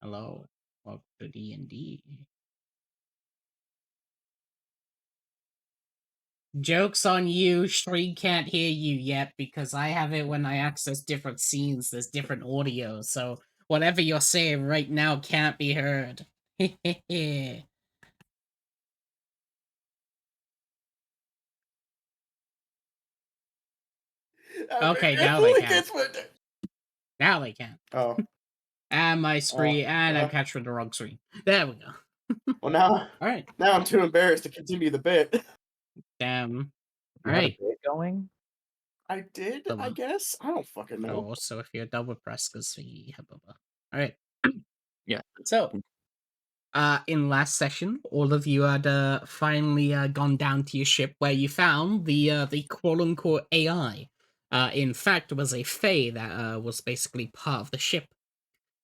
Hello, welcome to D&D. Joke's on you, Stream can't hear you yet because I have it when I access different scenes, there's different audio, so whatever you're saying right now can't be heard. Okay, now they can. Now they can. Oh. And my screen, and I'm yeah. capturing the wrong screen. There we go. Well, now Alright, I'm too embarrassed to continue the bit. damn. You had a Alright, bit going? I did, I Double. guess? I don't fucking know. Oh, so if you're double press, because we have Alright. Yeah. So, in last session, all of you had finally gone down to your ship where you found the quote unquote AI. In fact, it was a Fae that was basically part of the ship.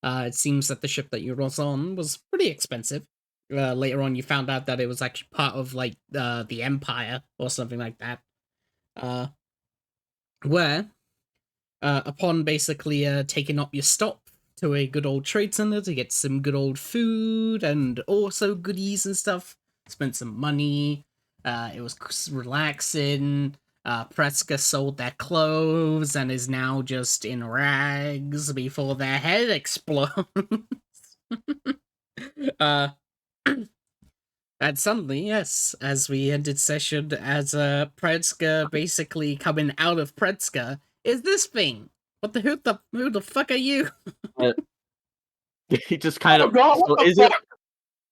It seems that the ship that you was on was pretty expensive. Later on, you found out that it was actually part of like the Empire or something like that. Where, upon basically taking up your stop to a good old trade center to get some good old food and also goodies and stuff. Spent some money. It was relaxing. Preska sold their clothes and is now just in rags before their head explodes. uh, and suddenly, yes, as we ended session, as Predska basically coming out of Predska, is this thing. What the who the fuck are you? He just kind of. God, So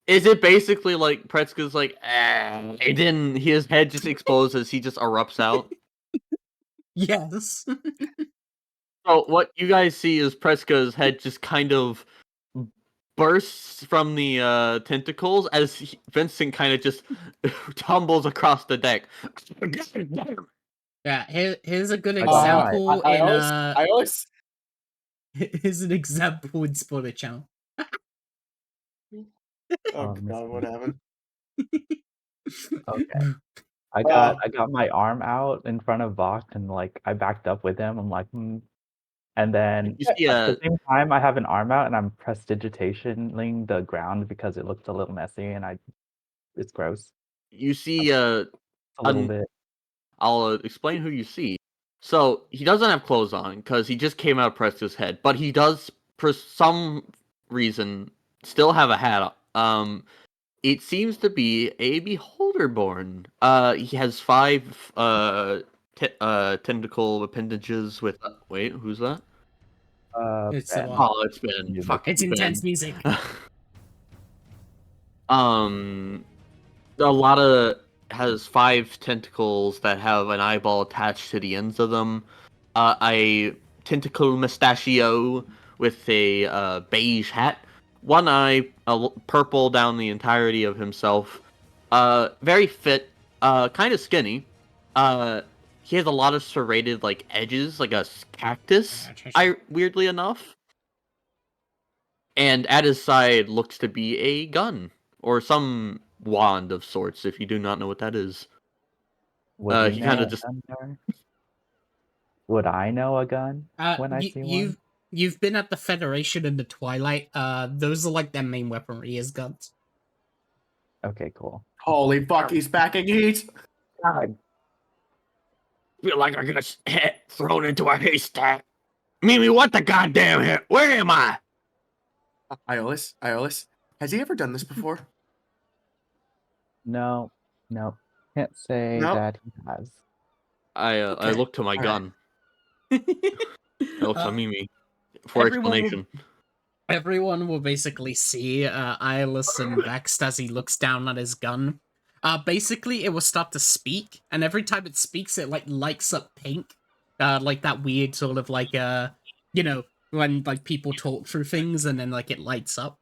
is it basically like Pretzka's like, and then his head just explodes as he just erupts out? Yes. So what you guys see is Pretzka's head just kind of bursts from the tentacles as Vincent kind of just tumbles across the deck. Yeah, here's a good I got mine. example I always here's an example in Spoiler Channel. Oh god, what happened? Okay. I got my arm out in front of Vox and like I backed up with him. I'm like, and then You see at the same time I have an arm out and I'm prestidigitationing the ground because it looks a little messy and it's gross. you see A little bit. I'll explain who you see. So he doesn't have clothes on because he just came out of Presto's head, but he does, for some reason, still have a hat on. It seems to be a beholder-born. He has 5 tentacle appendages with. Wait, who's that? It's Ben. Oh, it's been Yeah. fucking. It's intense music. A lot of has 5 tentacles that have an eyeball attached to the ends of them. A tentacle mustachio with a beige hat. One eye, purple down the entirety of himself. Very fit. Kind of skinny. He has a lot of serrated like edges, like a cactus. Weirdly enough. And at his side looks to be a gun or some wand of sorts. If you do not know what that is, Would he kind of just. Would I know a gun when I see one? You've been at the Federation in the Twilight. Those are like their main weaponry as guns. Okay, cool. Holy fuck, he's backing heat! God. Feel like I got head thrown into a haystack. Mimi, what the goddamn hell? Where am I? Iolus, has he ever done this before? No. Can't say that he has. I look to my gun. I look to Mimi for explanation. Everyone will basically see Iolus and Vexed as he looks down at his gun. Basically, it will start to speak, and every time it speaks, it like lights up pink, like that weird sort of like when like people talk through things and then like it lights up,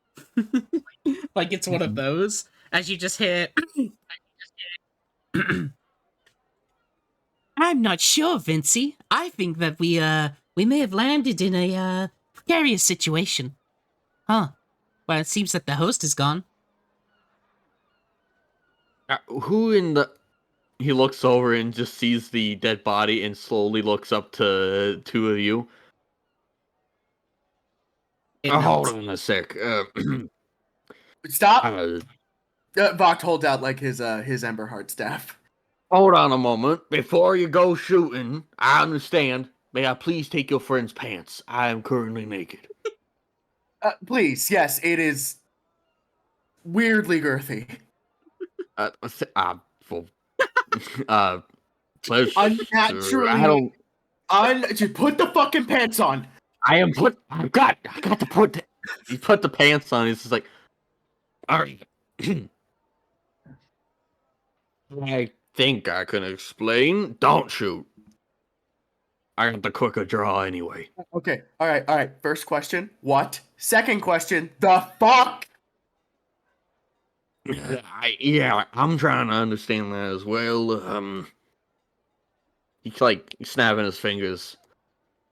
like it's one of those. As you just hear, I'm not sure, Vincey. I think that we may have landed in a precarious situation. Huh. Well, it seems that the host is gone. Who in the? He looks over and just sees the dead body and slowly looks up to 2 of you. Hold on a sec. Stop. Uh, Voct holds out like his Emberheart staff. hold on a moment. Before you go shooting, I understand. May I please take your friend's pants? I am currently naked. Please, yes, it is weirdly girthy. For, pleasure. Unnaturally. Just put the fucking pants on. I got to put. He put the pants on. He's just like, all right. I think I can explain. Don't shoot. I got the quicker draw anyway. Okay, all right. First question, what? Second question, the fuck? I'm trying to understand that as well. He's like snapping his fingers.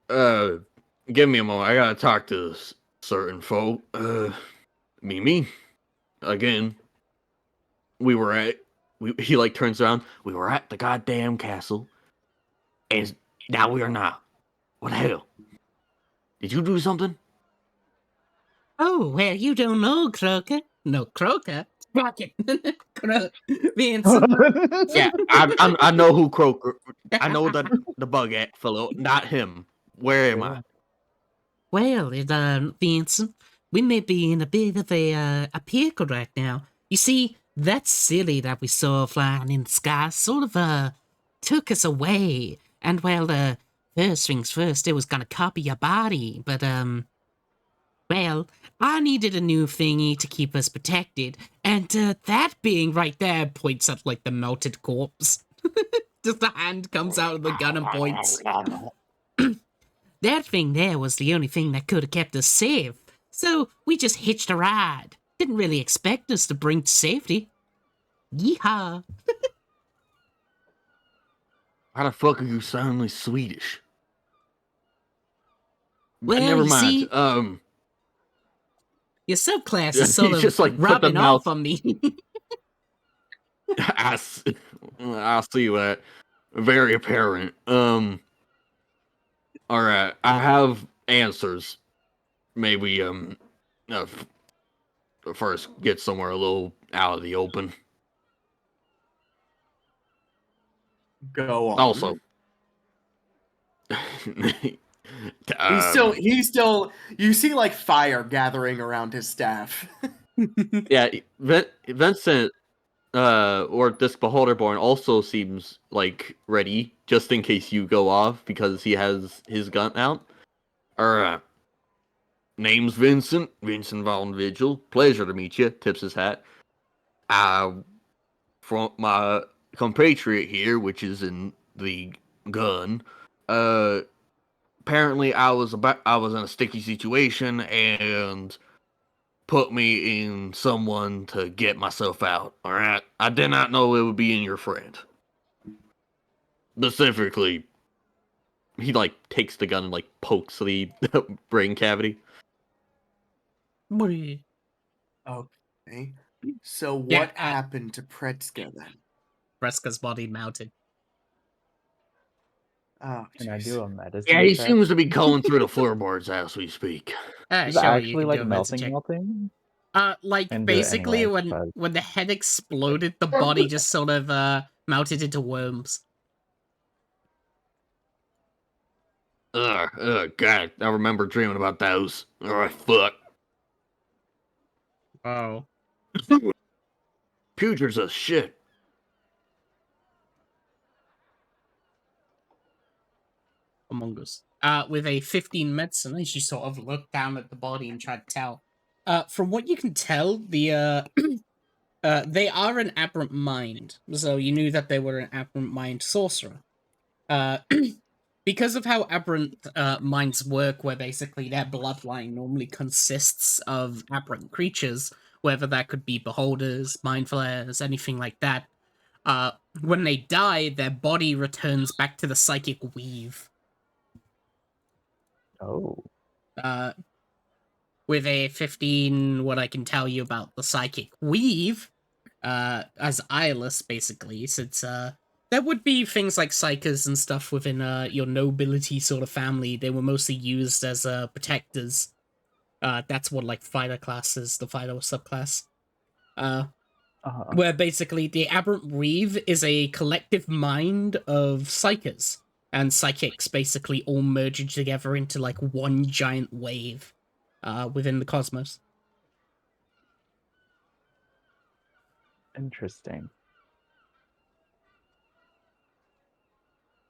Give me a moment. I gotta talk to certain folk. Mimi, again. He like turns around. We were at the goddamn castle, and now we are not. What the hell? Did you do something? Oh, well, you don't know, Croaker. No, Croaker. Rocket. Vincent. Yeah, I know who Croaker. I know the bug fellow, not him. Where am I? Well, Vincent, we may be in a bit of a pickle right now. You see, that silly that we saw flying in the sky sort of took us away. And well, first things first, it was gonna copy your body, but well, I needed a new thingy to keep us protected, and that being right there points at like the melted corpse. Just a hand comes out of the gun and points. That thing there was the only thing that could have kept us safe. So we just hitched a ride. Didn't really expect us to bring to safety. Yeehaw. How the fuck are you suddenly Swedish? Well, Never you mind. see, your subclass is sort He's of just, like, put the rubbing mouth- off on me. I see that. Very apparent. All right. I have answers. Maybe first get somewhere a little out of the open. Go on. Also, He's still. You see like fire gathering around his staff. yeah, Vincent, or this Beholderborn also seems like ready, just in case you go off, because he has his gun out. Alright. Name's Vincent Von Vigil. Pleasure to meet you. Tips his hat. From my compatriot here, which is in the gun, apparently I was in a sticky situation and put me in someone to get myself out. All right, I did not know it would be in your friend. Specifically, he like takes the gun and like pokes the brain cavity. Okay. So Yeah, what happened to Pretska then? Breska's body melted. Oh, Can I do a medicine Yeah, he check? seems to be going through the floorboards as we speak. Is it Sure, you actually can like do a medicine check. melting? Like And do it basically anyway, when because- when the head exploded, the body just sort of melted into worms. God, I remember dreaming about those. Alright, fuck. Oh. Putrid's a shit. Among Us. With a 15 medicine, as you sort of look down at the body and try to tell. From what you can tell, the they are an aberrant mind, so you knew that they were an aberrant mind sorcerer. Because of how aberrant minds work, where basically their bloodline normally consists of aberrant creatures, whether that could be beholders, mind flayers, anything like that. When they die, their body returns back to the psychic weave. Oh. With a 15, what I can tell you about the psychic weave, as eyeless, basically, since there would be things like psychers and stuff within your nobility sort of family. They were mostly used as protectors. That's what like fighter class is, the fighter subclass. Uh, Uh-huh. where basically the Aberrant Reeve is a collective mind of psychers and psychics, basically all merging together into like one giant wave within the cosmos. Interesting.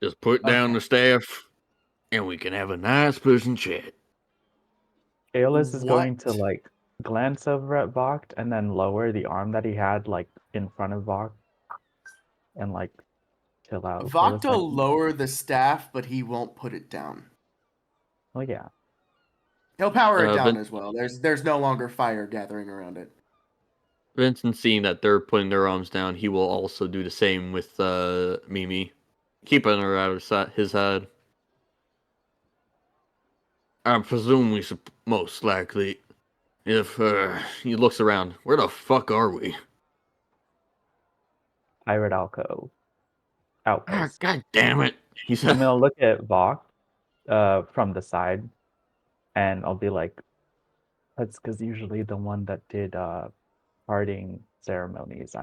Just put down the staff, and we can have a nice person chat. Kaelis is going to What? like glance over at Vokt and then lower the arm that he had like in front of Vokt and like chill out for a Vok'll second. lower the staff, but he won't put it down. Oh yeah. He'll power it down Vin- as well. There's no longer fire gathering around it. Vincent, seeing that they're putting their arms down, he will also do the same with Mimi, keeping her out of his head. I presume we should most likely, if he looks around, where the fuck are we? Pirate Alcove. Outpost. God damn it! He I'm said, gonna look at Vokt from the side and I'll be like, that's because usually the one that did parting ceremonies.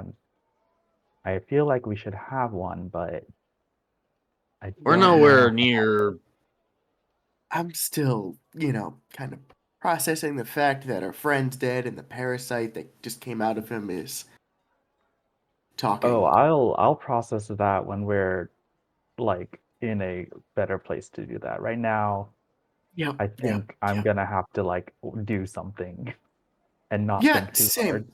I feel like we should have one, but I "We're don't nowhere know. near." I'm still, kind of processing the fact that our friend's dead and the parasite that just came out of him is talking. Oh, I'll process that when we're like in a better place to do that. Right now, Yep. I think I'm gonna have to like do something and not Yeah, think too same. hard.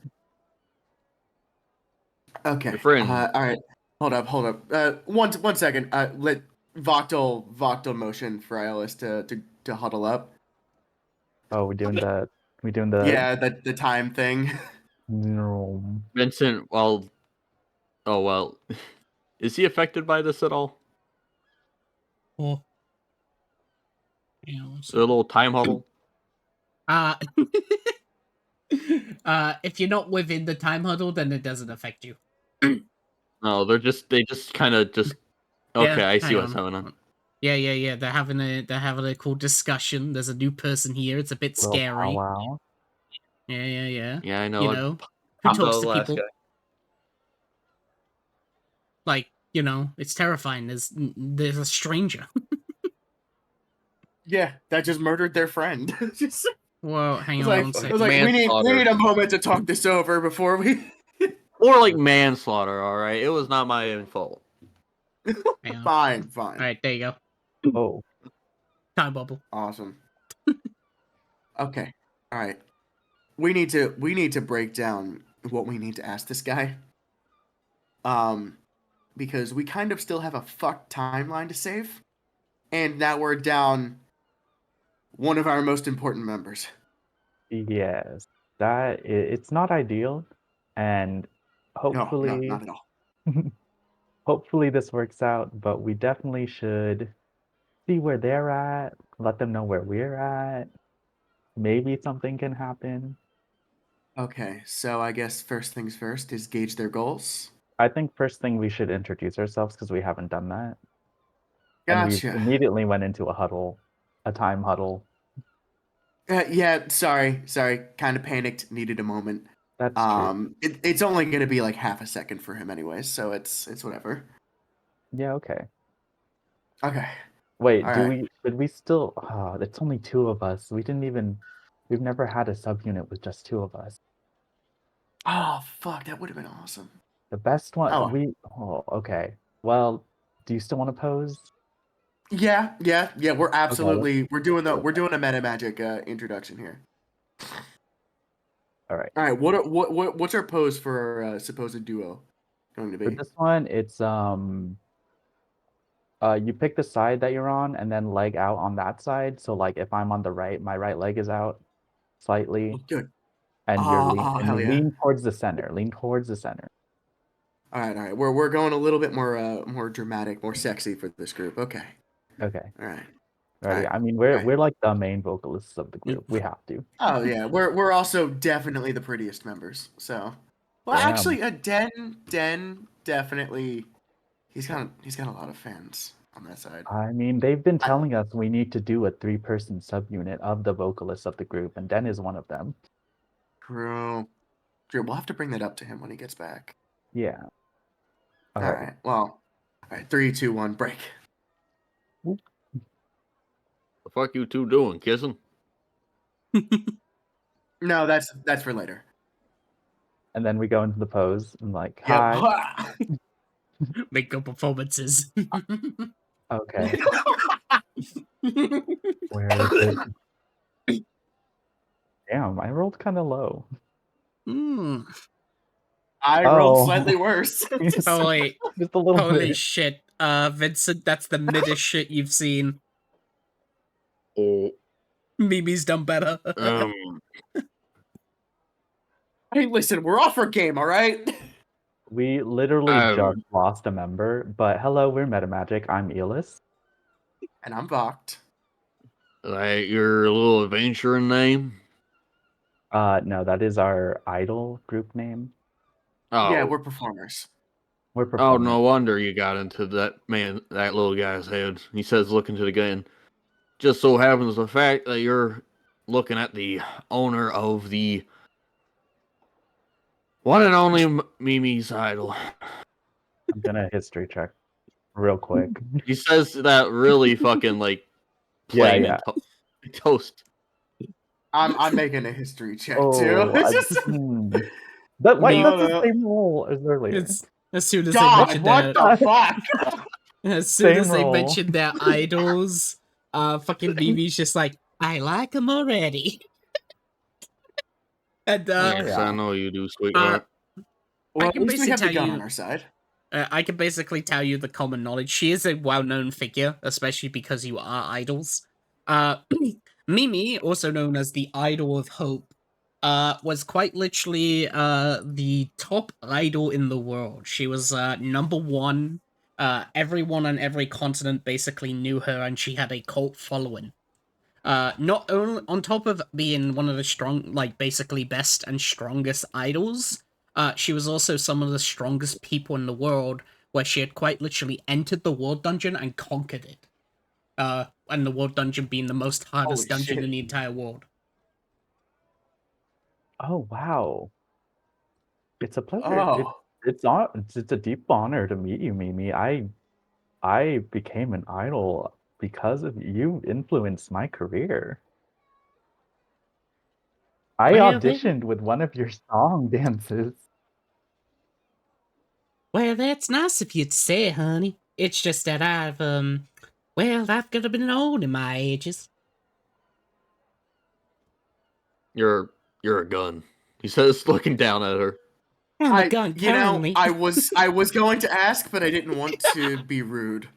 Okay. Your friend. All right. Hold up. One second. Let Voctal motion for Iolus to huddle up. Oh, we doing the Yeah, the time thing. no. Vincent, well, oh well, is he affected by this at all? Or, you know, A little time huddle. uh, if you're not within the time huddle, then it doesn't affect you. No, they just kind of just. Okay, Yeah, I see hang what's on. going on. Yeah. They're having a cool discussion. There's a new person here. It's a bit Little scary. powwow. Yeah. Yeah, I know. You know, who talks to people? Like, it's terrifying. There's a stranger. Yeah, that just murdered their friend. Just, Well, hang it's on like, one it's second. like we Manslaughter. need a moment to talk this over before we. More like manslaughter. All right, it was not my own fault. Hang on. Fine. All right, there you go. Oh, Time bubble. Awesome. Okay. All right. We need to break down what we need to ask this guy. Because we kind of still have a fucked timeline to save, and now we're down one of our most important members. yes. It's not ideal, and No, hopefully not at all. hopefully this works out, but we definitely should see where they're at, let them know where we're at. Maybe something can happen. Okay, so I guess first things first is gauge their goals. I think first thing we should introduce ourselves because we haven't done that. And we Gotcha. immediately went into a time huddle. Yeah, sorry. Kind of panicked. Needed a moment. That's true. It's only gonna be like half a second for him, anyways. So it's whatever. Yeah, okay. Okay. Wait, All right. did we still it's only two of us. We've never had a subunit with just two of us. Oh fuck, that would have been awesome. The best one Oh. okay. Well, do you still want to pose? Yeah. We're absolutely we're doing do a meta magic introduction here. All right. All right. What's our pose for our supposed duo going to For be? this one, it's you pick the side that you're on and then leg out on that side. So like if I'm on the right, my right leg is out slightly, Oh, good. and Hell you yeah. lean towards the center. Lean towards the center. All right. We're going a little bit more dramatic, more sexy for this group. Okay. Okay. All right. Ready? Alright, I mean, alright. we're like the main vocalists of the group. We have to. Oh yeah, we're also definitely the prettiest members. So, well, Damn. actually, Den definitely. He's got a lot of fans. on that side. I mean, they've been I- telling us we need to do a 3-person subunit of the vocalists of the group, and Den is one of them. True. True. We'll have to bring that up to him when he gets back. Yeah. All right. Well. All right. 3, 2, 1. Break. The fuck you two doing? Kissing? No, that's for later. And then we go into the pose and like, hi. Yep. Make good performances. Okay. Where is it? Damn, I rolled kind of low. Mm. I rolled slightly worse. Holy, Just a little holy bit. shit. Vincent, that's the middest shit you've seen. Oh, Mimi's done better. Hey, listen, we're off our game, all right? We literally just lost a member, but hello, we're Metamagic. I'm Elis. And I'm Voct. like your little adventuring name? No, that is our idol group name. Oh, Yeah, we're performers. We're oh, performing. no wonder you got into that little guy's head. He says, looking to the gun. Just so happens the fact that you're looking at the owner of the one and only Mimi's idol. I'm gonna history check real quick. He says that really fucking like plain Yeah. and toast. I'm making a history check too. Oh, It's just... Wait, No, that's the same roll as earlier. It's as soon as God, they mentioned what their, the fuck? as soon Same as they roll. mentioned their idols, fucking Mimi's just like, I like them already. And Yes, yeah. I know you do, sweetheart. Well, I at can least we basically have the tell gun you- on our side. I can basically tell you the common knowledge. She is a well-known figure, especially because you are idols. Mimi, also known as the Idol of Hope, was quite literally the top idol in the world. She was number one. Everyone on every continent basically knew her, and she had a cult following. Not only on top of being one of the strong, like basically best and strongest idols, she was also some of the strongest people in the world, where she had quite literally entered the world dungeon and conquered it. And the world dungeon being the most hardest Holy dungeon shit. in the entire world. Oh wow. It's a pleasure. Oh. It's a deep honor to meet you, Mimi. I became an idol because of you. Influenced my career. I Well, auditioned with one of your song dances. Well, that's nice of you to say, honey. It's just that I've got to been old in my ages. You're a gun. He says, looking down at her. I'm a gun currently. I was going to ask, but I didn't want to be rude.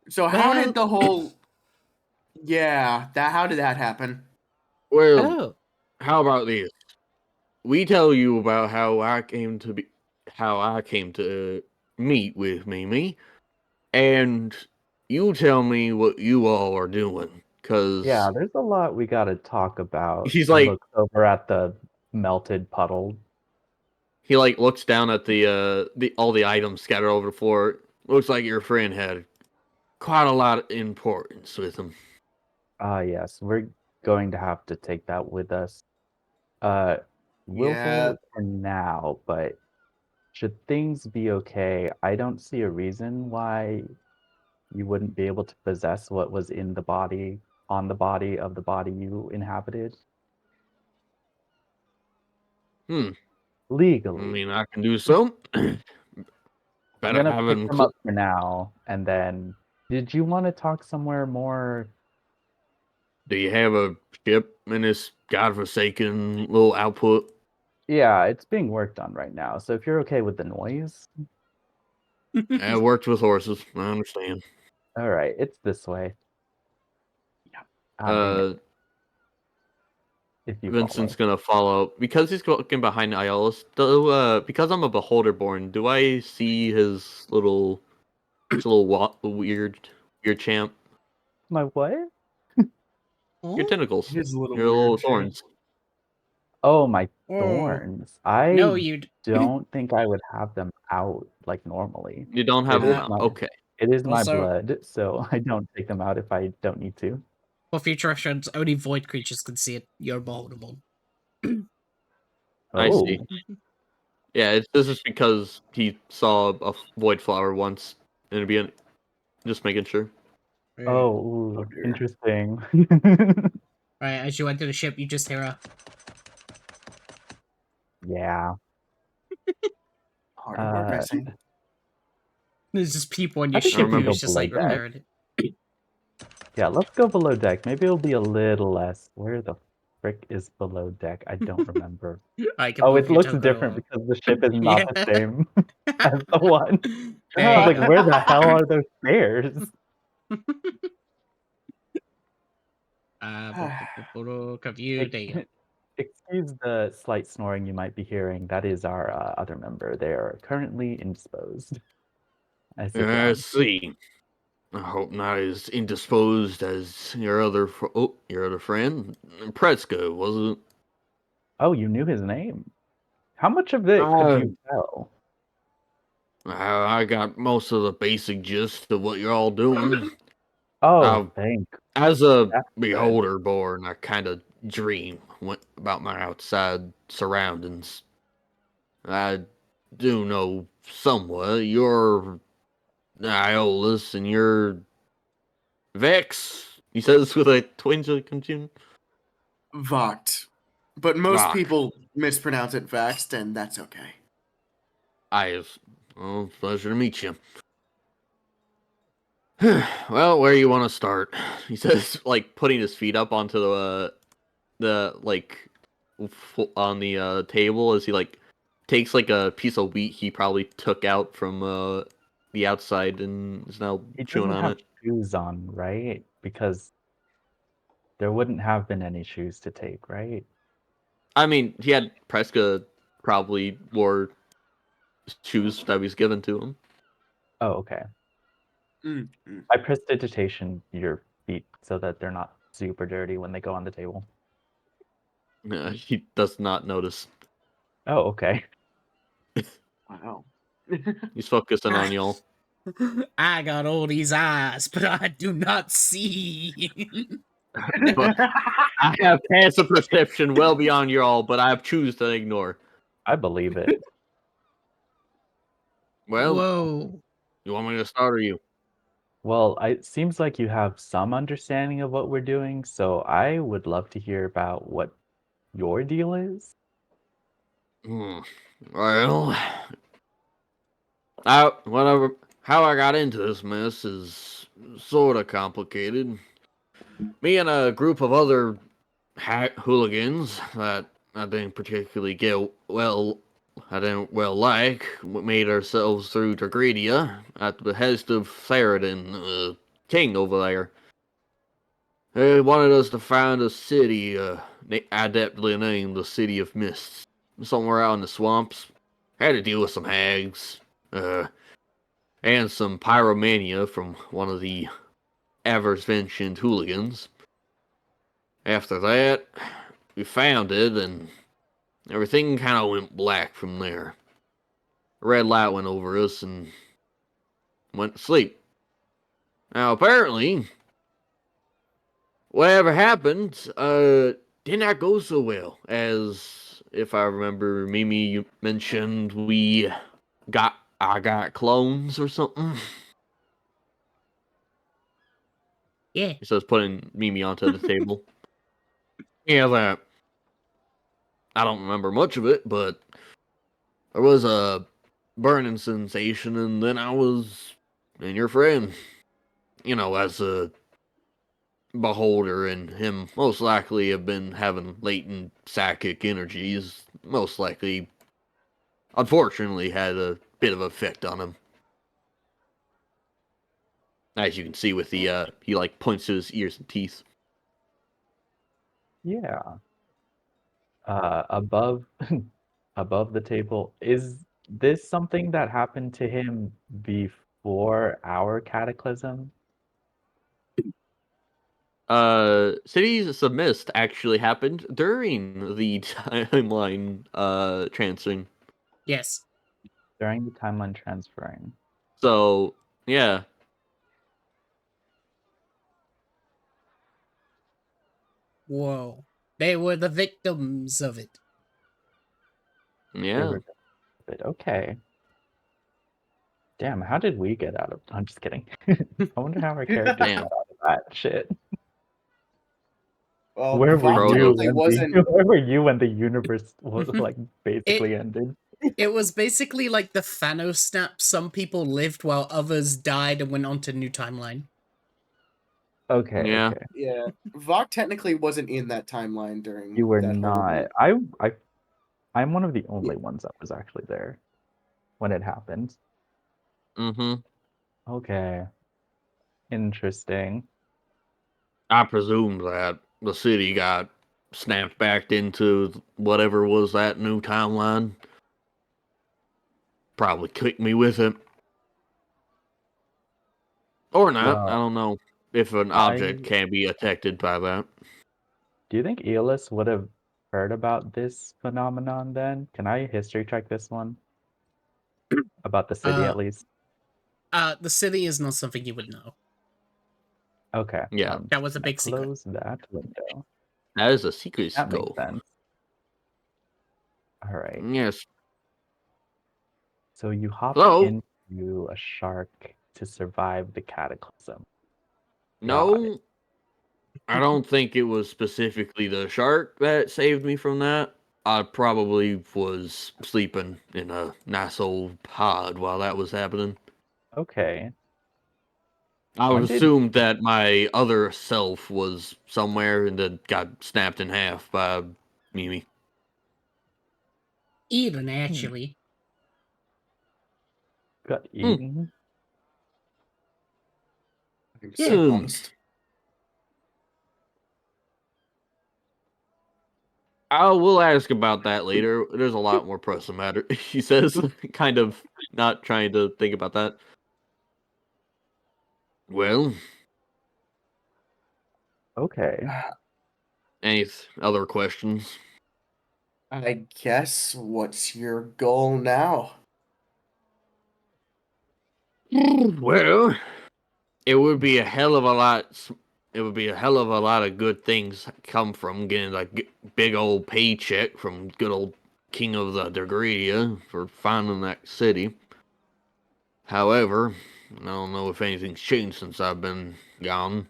So how Well- did the whole... Yeah, how did that happen? Well, Oh, how about this? We tell you about how I came to meet with Mimi, and you tell me what you all are doing. Cause Yeah, there's a lot we gotta talk about. He's He like- looks over at the melted puddle. he like looks down at the all the items scattered over the floor. Looks like your friend had quite a lot of importance with him. Yes, we're going to have to take that with us. We'll Yeah. hold it for now, but should things be okay, I don't see a reason why you wouldn't be able to possess what was in the body, on the body of the body you inhabited. I Legally. mean, I can do so. I'm Better gonna have pick him. them up for now, and then did you want to talk somewhere more? Do you have a ship in this godforsaken little output? Yeah, it's being worked on right now. So if you're okay with the noise, I've worked with horses. I understand. all right, it's this way. Yeah. Dang it, if you Vincent's follow. gonna follow because he's looking behind Iolus. Though, because I'm a beholder born, do I see his little weird champ? My what? Your tentacles, His little your little weird champ. thorns. Oh, my Oh thorns. no, I you'd. don't think I would have them out like normally. You don't have It them is Yeah. out. my Okay. it is my Also, blood, so I don't take them out if I don't need to. for future reference, only void creatures can see it. You're vulnerable. I see. Oh, Yeah, this is because he saw a void flower once in the beginning. Just making sure. oh, Oh ooh, dear. interesting. Right, as you enter the ship, you just hear a. Yeah. Hardcore Uh, missing. There's just people on I your think I we ship can who's remember. go just below like deck. repairing it. Yeah, let's go below deck. Maybe it'll be a little less. Where the frick is below deck? I don't remember. I can Oh, move it your looks token different over. because the ship is not Yeah. the same as the one. I was Hey. like, where the hell are those stairs? Review. There you go. Excuse the slight snoring you might be hearing. That is our other member. They are currently indisposed. I sit I down. see. I hope not as indisposed as your your other friend, Pretzko, was it? Oh, you knew his name. How much of it could Uh, you tell? I got most of the basic gist of what you're all doing. Oh, Uh, thank. as a That's good. beholder born, I kind of dream about my outside surroundings. I do know somewhat. You're Iolus and you're Vex. He says with a twinge of confusion. Voct. But most Rock. people mispronounce it Vaxed, and that's okay. Oh, pleasure to meet you. Well, where you want to start? He says, like putting his feet up onto the like on the table as he like takes like a piece of wheat he probably took out from the outside and is now He chewing doesn't on have it. shoes on, right? Because there wouldn't have been any shoes to take, right? I mean, he had Preska probably wore shoes that was given to him. Oh, okay. Mm, mm. I prestidigitation your feet so that they're not super dirty when they go on the table. He does not notice. Oh, okay. Wow. He's focusing on y'all. I got all these eyes, but I do not see. But I have passive perception well beyond y'all, but I choose to ignore. I believe it. Well, Whoa. you want me to start or you? Well, it seems like you have some understanding of what we're doing, so I would love to hear about what your deal is. Hmm. Well, whatever. How I got into this mess is sort of complicated. Me and a group of other hooligans that I didn't particularly get well. I didn't well like. Made ourselves through Degredia at the behest of Theradin, king over there. They wanted us to find a city, adeptly named the City of Mists, somewhere out in the swamps. Had to deal with some hags, and some pyromania from one of the averse-mentioned hooligans. After that, we found it, and everything kind of went black from there. A red light went over us and went to sleep. Now, apparently, whatever happened, did not go so well. As if I remember, Mimi, you mentioned I got clones or something. Yeah. He says, putting Mimi onto the table. Yeah, that I don't remember much of it, but there was a burning sensation, and then I was and your friend. You know, as a beholder, and him most likely have been having latent psychic energies. Most likely, unfortunately, had a bit of effect on him. As you can see with the he like points to his ears and teeth. Yeah. Above above the table, is this something that happened to him before our cataclysm? Cities of Mist actually happened during the timeline transferring. Yes. During the timeline transferring. So yeah. Whoa. They were the victims of it. They Yeah. were but okay. Damn, how did we get out of I'm just kidding. I wonder how our characters Damn. got out of that shit. Well, Where were Vought you technically when wasn't. where were you when the universe was like basically ended? It was basically like the Thanos snap. Some people lived while others died and went on to new timeline. Okay, Yeah. okay. Yeah, Vought technically wasn't in that timeline during You were that not. whole. I'm one of the only ones that was actually there when it happened. Mm-hmm. Okay. Interesting. I presume that the city got snapped back into whatever was that new timeline. Probably kicked me with it. Or not. I Well, don't know if an object I can be affected by that. do you think Eolus would have heard about this phenomenon then? Can I history check this one? About the city at least? The city is not something you would know. Okay. Yeah. I'm That just was a gonna big secret. close that window. That is a secret That makes skull. sense. Alright. Yes. So you hopped So, into a shark to survive the cataclysm. Got it. no, I don't think it was specifically the shark that saved me from that. I probably was sleeping in a nice old pod while that was happening. Okay. I When would did assume that my other self was somewhere and then got snapped in half by Mimi. Even actually. got Hmm. eaten? Yeah. Honest. I will ask about that later. There's a lot more pressing matter, he says, kind of not trying to think about that. Well, Okay. any other questions? I guess. What's your goal now? Well, it would be a hell of a lot. It would be a hell of a lot of good things come from getting like big old paycheck from good old King of the Degredia for finding that city. However, I don't know if anything's changed since I've been gone.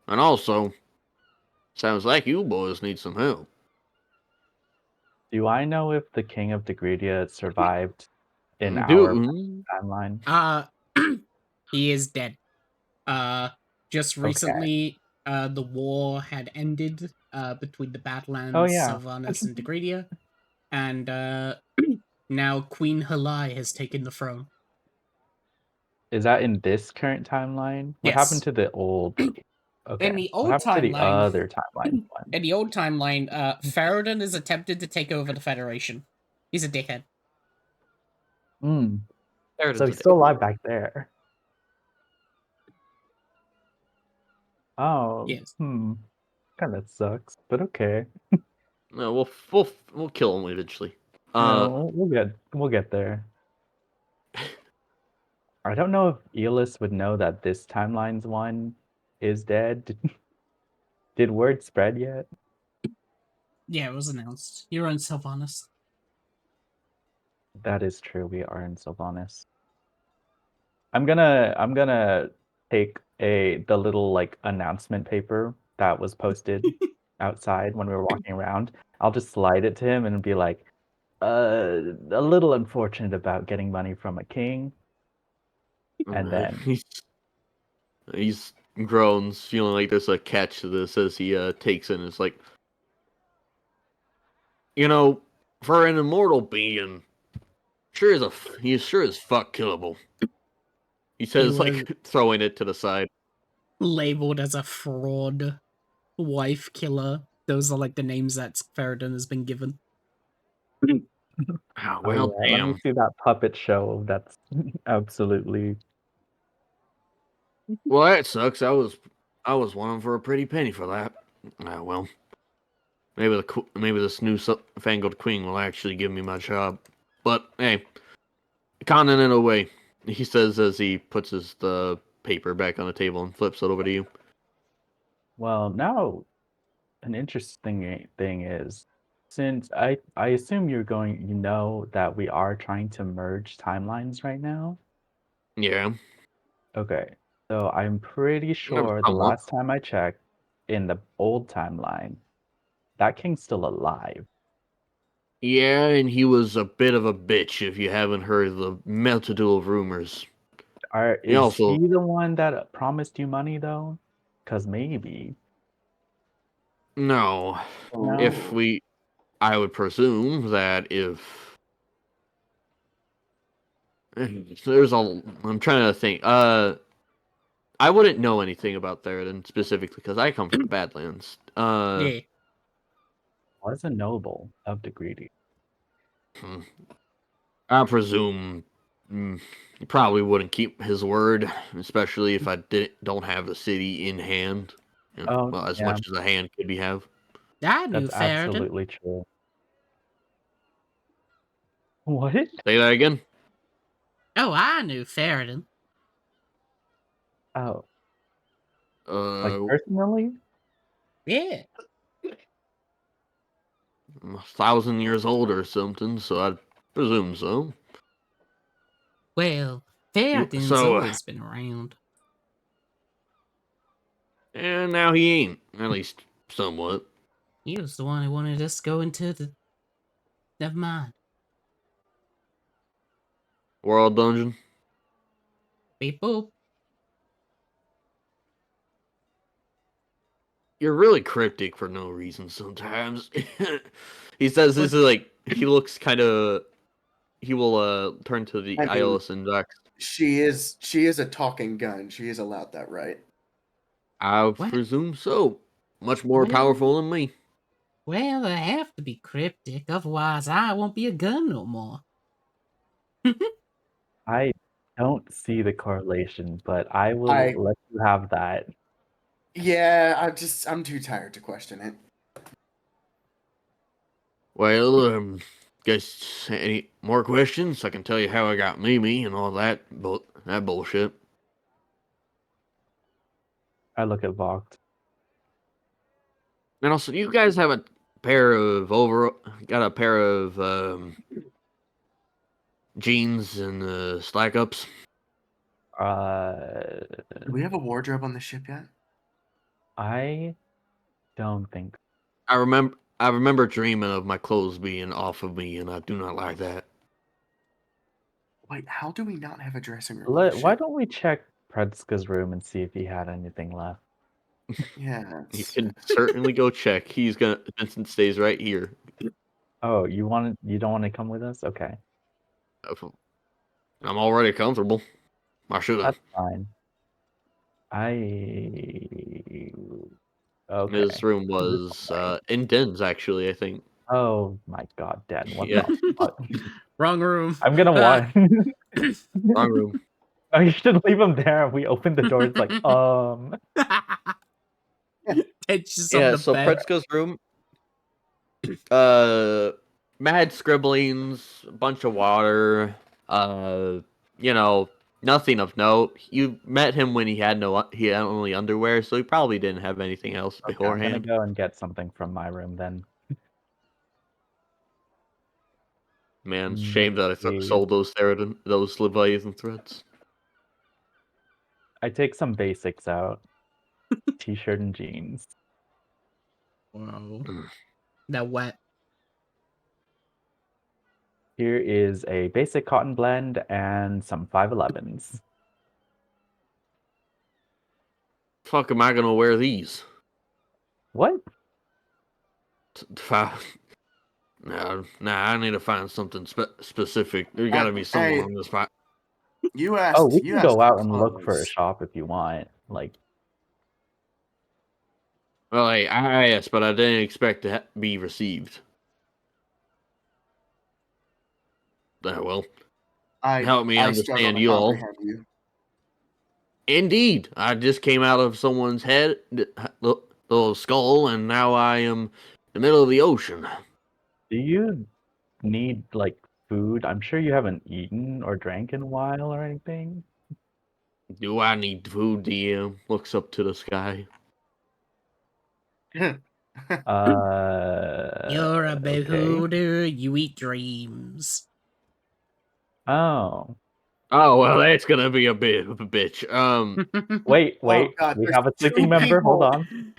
And also, sounds like you boys need some help. Do I know if the King of Degredia survived in our Do timeline? He is dead. Just Okay. recently, the war had ended between the Oh Badlands, yeah. Sylvanas, and Degredia, and now Queen Halai has taken the throne. Is that in this current timeline? What happened Yes. to the old Okay. In the What old happened to the timeline, other timeline one? in the old timeline, Ferrodon has attempted to take over the Federation. He's a dickhead. Hmm. There So he's still alive back there. Oh, Yes. kind of sucks, but okay. No, we'll kill him eventually. No, we'll get there. I don't know if Eolus would know that this timeline's one is dead. Did word spread yet? Yeah, it was announced. You're on Sylvanas. That is true. We are in Sylvanas. I'm gonna take the little like announcement paper that was posted outside when we were walking around. I'll just slide it to him and be like, a little unfortunate about getting money from a king. And then he's groans, feeling like there's a catch to this as he takes it and it's like, you know, for an immortal being, he's sure as fuck killable. He He says, was like, throwing it to the side. labeled as a fraud, wife killer. Those are like the names that Ferrodon has been given. Oh, oh well, yeah, let me damn. see that puppet show. That's absolutely Well, that sucks. I was wanting for a pretty penny for that. Ah, well, maybe this new fangled queen will actually give me my job. But hey, conning it away, he says as he puts the paper back on the table and flips it over to you. Well, now an interesting thing is, since I assume you know that we are trying to merge timelines right now. Yeah, Okay, so I'm pretty sure the somewhat. last time I checked, in the old timeline, that king's still alive. Yeah, and he was a bit of a bitch if you haven't heard the multitude of rumors. He Is also he the one that promised you money though? Because maybe. no. No. Oh, I would presume that if there's a, I'm trying to think. I wouldn't know anything about Theroden specifically because I come from the Badlands. Yeah. Was a noble of the greedy. Hmm, I presume he probably wouldn't keep his word, especially if I don't have the city in hand. Oh, Well, as yeah, much as a hand could be have. I knew that's Ferritin. absolutely true. What? Say that again. Oh, I knew Ferritin. Oh, like Uh, personally? Yeah. I'm 1,000 years old or something, so I'd presume so. Well, Ferritin's So, always been around. and now he ain't, at least somewhat. He was the one who wanted us to go into the. Never mind. World Dungeon. Beep boop. You're really cryptic for no reason sometimes. He says this What? is like he looks kind of. He will turn to the I mean, Ios and Doc. she is a talking gun. She is allowed that, right? I What? presume so. Much more Well, powerful than me. well, I have to be cryptic, otherwise I won't be a gun no more. I don't see the correlation, but I will I let you have that. Yeah, I'm too tired to question it. Well, guess any more questions? I can tell you how I got Mimi and all that, that bullshit. I look at Vogt. And also, you guys have a pair of got a pair of jeans and slack ups. Uh, Do we have a wardrobe on the ship yet? I don't think. I remember dreaming of my clothes being off of me, and I do not like that. Wait, how do we not have a dressing room on the Why ship? don't we check Predska's room and see if he had anything left? Yeah, You can certainly go check. Vincent stays right here. Oh, you don't want to come with us? Okay, I'm already comfortable. I should have. that's fine. I His okay. room This was way. in Den's, actually, I think. Oh my God, Den, what Yeah, the fuck? Wrong room. I'm gonna want. wrong room. Oh, you should leave him there. We open the door. It's like, Tensions on Yeah, the so bed. Pretzko's room, uh, mad scribblings, a bunch of water, uh, you know, nothing of note. You met him when he had only underwear, so he probably didn't have anything else okay, I'm gonna beforehand. go and get something from my room then. Man, shame that I Maybe sold those Leviathan threads. I take some basics out. T-shirt and jeans. Whoa. That wet. Here is a basic cotton blend and some 511s. Fuck am I gonna wear these? What? Nah, I need to find something specific. There gotta be someone Hey, on this spot. you Oh, asked we you can asked go for out and look for a clothes. shop if you want. Like, Well, hey, I asked, but I didn't expect to be received. Well, I help me I struggle understand to you all. comprehend you. Indeed, I just came out of someone's head, little skull, and now I am in the middle of the ocean. Do you need like food? I'm sure you haven't eaten or drank in a while or anything. Do I need food? DM looks up to the sky. You're a Okay. beholder, you eat dreams. Oh, Oh well, that's gonna be a bit of a bitch. wait. Oh God, We there's have a sleeping 2 member. Hold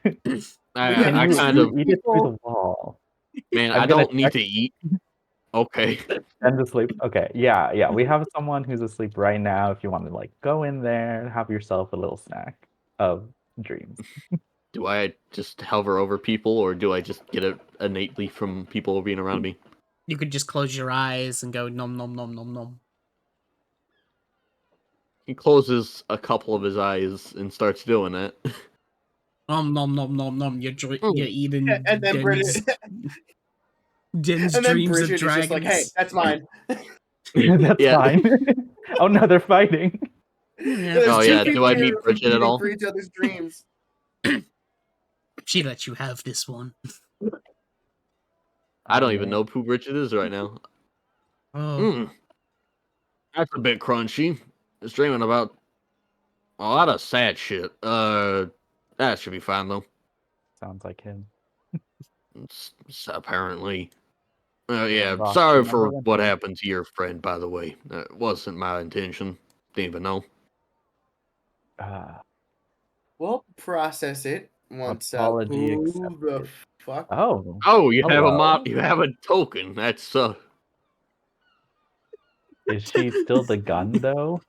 people. on. Yeah, Can I you there's kind two of, eat it through people. the wall? man, I I'm gonna don't need check to eat. Okay. and to sleep. Okay, yeah. We have someone who's asleep right now. If you want to like go in there, have yourself a little snack of dreams. Do I just hover over people, or do I just get it innately from people being around me? You could just close your eyes and go nom nom nom nom nom. He closes a couple of his eyes and starts doing it. Nom nom nom nom nom. You're eating And then Bridget, Den's and then dreams of Bridget is just like, "Hey, dragons. that's mine." That's Yeah. fine. Oh no, they're fighting. Yeah. There's Oh, 2 yeah, do people I here meet Bridget at competing all? for each other's dreams. She let you have this one. I don't even Alright. know who Bridget is right now. Oh, That's a bit crunchy. It's dreaming about a lot of sad shit. That should be fine though. Sounds like him. Apparently. Yeah, Yeah, boss, sorry remember for when what he happened to your friend, by the way. That wasn't my intention. Didn't even know. We'll process it once. apology Who the accepted. fuck? Oh, Oh, you have a hello. you have a token. That's Is she still the gun though?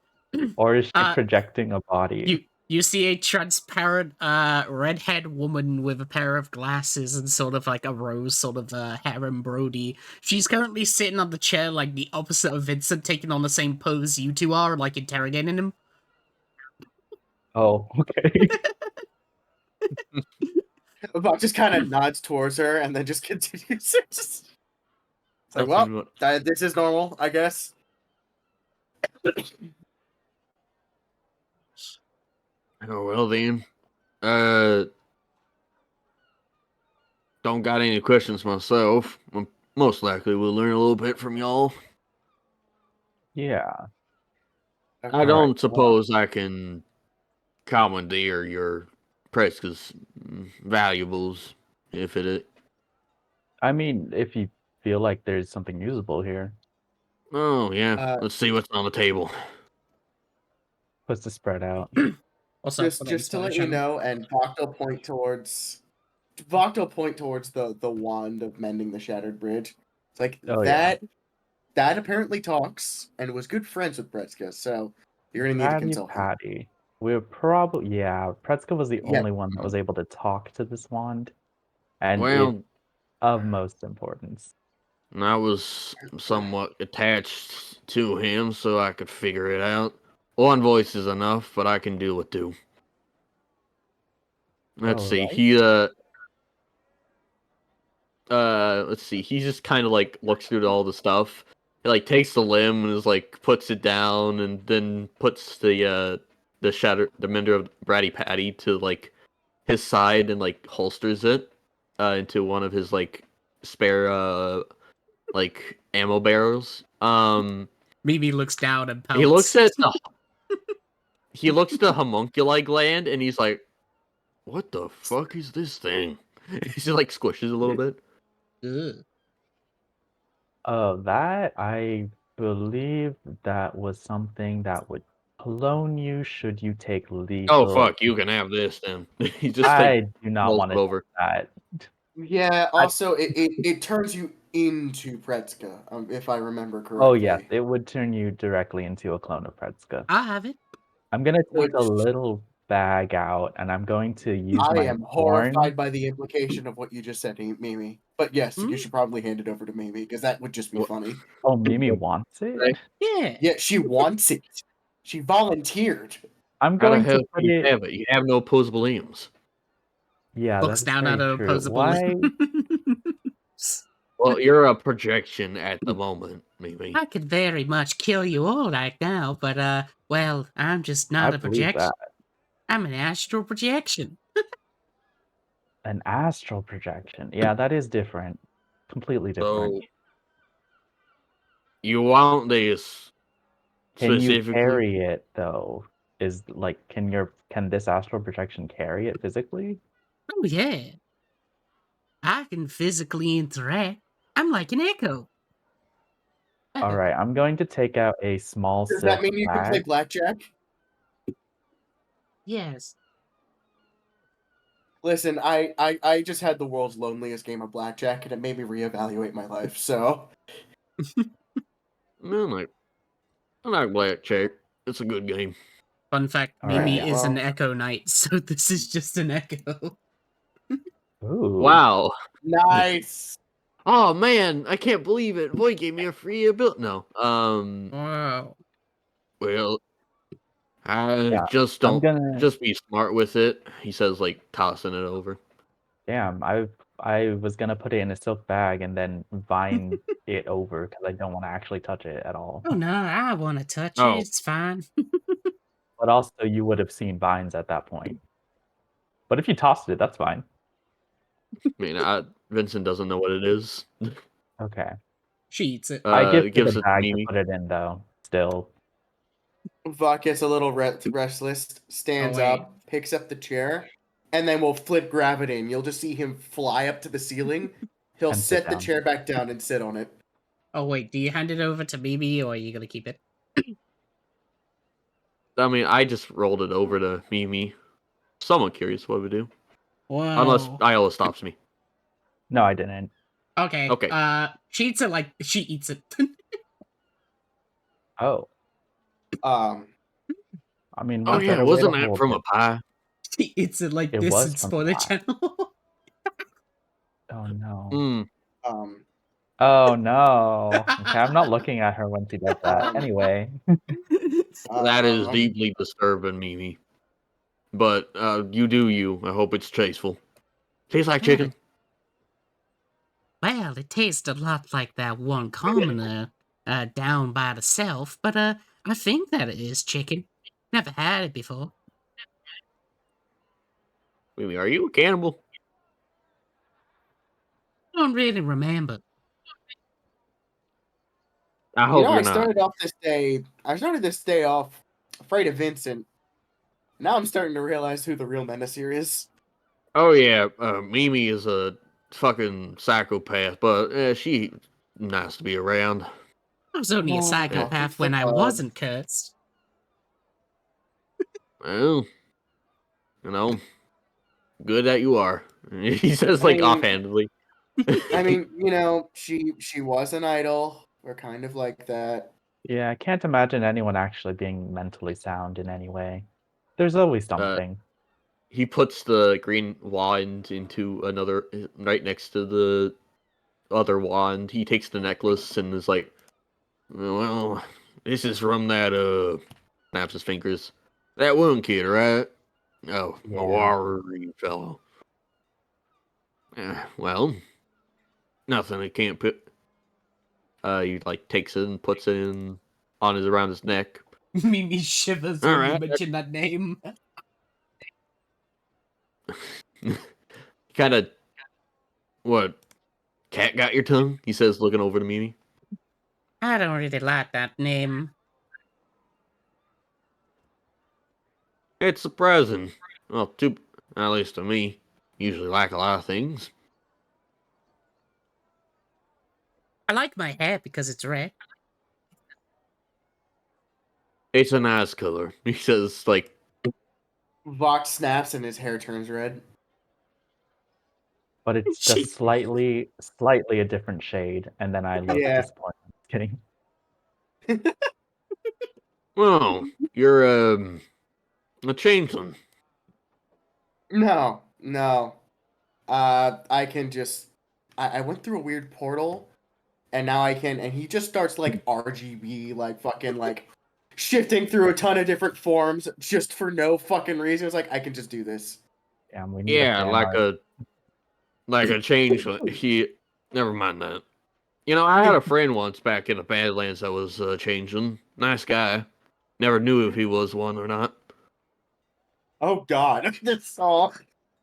Or is she uh, projecting a body? you see a transparent redhead woman with a pair of glasses and sort of like a rose sort of harem brody. She's currently sitting on the chair like the opposite of Vincent, taking on the same pose you two are, like interrogating him. Oh, okay. Buck just kind of nods towards her and then just continues. It's like, nothing. well, this is normal, I guess. Oh well then. Don't got any questions myself. Most likely we'll learn a little bit from y'all. Yeah. I Okay. Alright, don't suppose I can commandeer your precious valuables if it. I mean, if you feel like there's something usable here, Oh yeah, Uh, let's see what's on the table. puts the spread out. Also, just to let you know, and Voc'll point towards the wand of mending the shattered bridge. It's like Oh, yeah. that apparently talks and was good friends with Bretska, so you're gonna need to consult him. Patty. We're probably, yeah, Pretzka was the Yeah. only one that was able to talk to this wand, and it's Well, of most importance. I was somewhat attached to him, so I could figure it out. One voice is enough, but I can deal with 2. Let's see. Alright. Let's see. He just kind of like looks through all the stuff. He like takes the limb and is like puts it down, and then puts the mender of Bratty Patty to like his side and like holsters it into one of his like spare like ammo barrels. Mimi looks down and pouts. He looks at the homunculi gland and he's like, "What the fuck is this thing?" He just like squishes a little bit. Ugh. That, I believe that was something that would clone you should you take Oh lethal. fuck, you can have this then. He just I like do not rolls want it to over. do that. Yeah. Also, it turns you into Pretska, if I remember correctly. Oh, yes, it would turn you directly into a clone of Pretzka. I have it. I'm gonna take a Which- little bag out, and I'm going to use I my am horn. horrified by the implication of what you just said, Mimi. But yes, Hmm? you should probably hand it over to Mimi because that would just be What? funny. Oh, Mimi wants it? Right. Yeah. Yeah, she wants it. She volunteered. I'm How the going hell to put do you it. have it? You have no opposable limbs. Yeah, Looks that's down at very an true. opposable Why? limbs. Well, you're a projection at the moment, maybe. I could very much kill you all right now, but well, I'm just I not a believe projection. that. I'm an astral projection. An astral projection. Yeah, that is different. Completely different. So you want this Can you specifically? carry it though? Is like can this astral projection carry it physically? Oh yeah, I can physically interact. I'm like an echo. All right, I'm going to take out a small Does that silk mean you can play bag. blackjack? Yes. Listen, I just had the world's loneliest game of blackjack, and it made me reevaluate my life. So I like blackjack. It's a good game. Fun fact: All right, Mimi yeah. is an well, echo knight, so this is just an echo. Ooh. Wow. nice. Oh man, I can't believe it. Boy gave me a free ability. No. Wow. Well, I Yeah, just I'm don't. gonna. Just be smart with it. He says, like tossing it over. Damn, I was gonna put it in a silk bag and then vine it over because I don't want to actually touch it at all. Oh no, I want to touch it. Oh, It's fine. But also, you would have seen vines at that point. But if you tossed it, that's fine. I mean, Vincent doesn't know what it is. Okay. She eats it. I give her Gives the it to bag to Mimi. put it in though. Still. Vok gets a little restless, stands wait. up, picks up the chair, and then we'll flip gravity, and you'll just see him fly up to the ceiling. He'll And sit set the down. chair back down and sit on it. Oh wait, do you hand it over to Mimi or are you gonna keep it? I mean, I just rolled it over to Mimi. Somewhat curious what we do. Unless Whoa. Iola stops me. No, I didn't. Okay. Okay. She eats it like she eats it. Oh. Um, I mean, Oh one yeah, better way to wasn't that hold from it. a pie? She eats it like It this was and from spoil the pie. channel. Oh no. Hmm. um, Oh no. Okay, I'm not looking at her when she does that. Um, Anyway. That is um, deeply disturbing, Mimi. But you do you. I hope it's tasteful. Tastes like chicken. Well, it tastes a lot like that one commoner down by the south, but I think that it is chicken. Never had it before. Mimi, are you a cannibal? Don't really remember. I you hope know, you're not. I started this day off afraid of Vincent. Now I'm starting to realize who the real menace here is. Oh yeah, Mimi is a fucking psychopath, but she nice to be around. I was only a Oh, psychopath he's a when I bud. wasn't cursed. Well, you know, good that you are. He says I like mean, offhandedly. she was an idol. We're kind of like that. Yeah, I can't imagine anyone actually being mentally sound in any way. There's always something. He puts the green wand into another right next to the other wand. He takes the necklace and is like, "Well, this is from that snaps his fingers. That one kid, right? Oh, Yeah. a worry fellow. Well, nothing I can't put." He like takes it and puts it in on his around his neck. Mimi shivers All when you right. mention that name. Kind of what? Cat got your tongue? He says, looking over to Mimi. I don't really like that name. It's surprising. Well, at least to me. Usually like a lot of things. I like my hair because it's red. It's a nice color. He says, like, Vox snaps and his hair turns red. But it's just slightly a different shade, and then I look Yeah. disappointed. Just kidding. "Oh, you're a changeling." No. I can just. I went through a weird portal, and now I can. And he just starts like RGB, like fucking like shifting through a ton of different forms just for no fucking reason. It's like I can just do this. Damn, we need a Yeah, fan art. like a changeling. Never mind that. You know, I had a friend once back in the Badlands that was changing. Nice guy. Never knew if he was one or not. Oh God, that's all.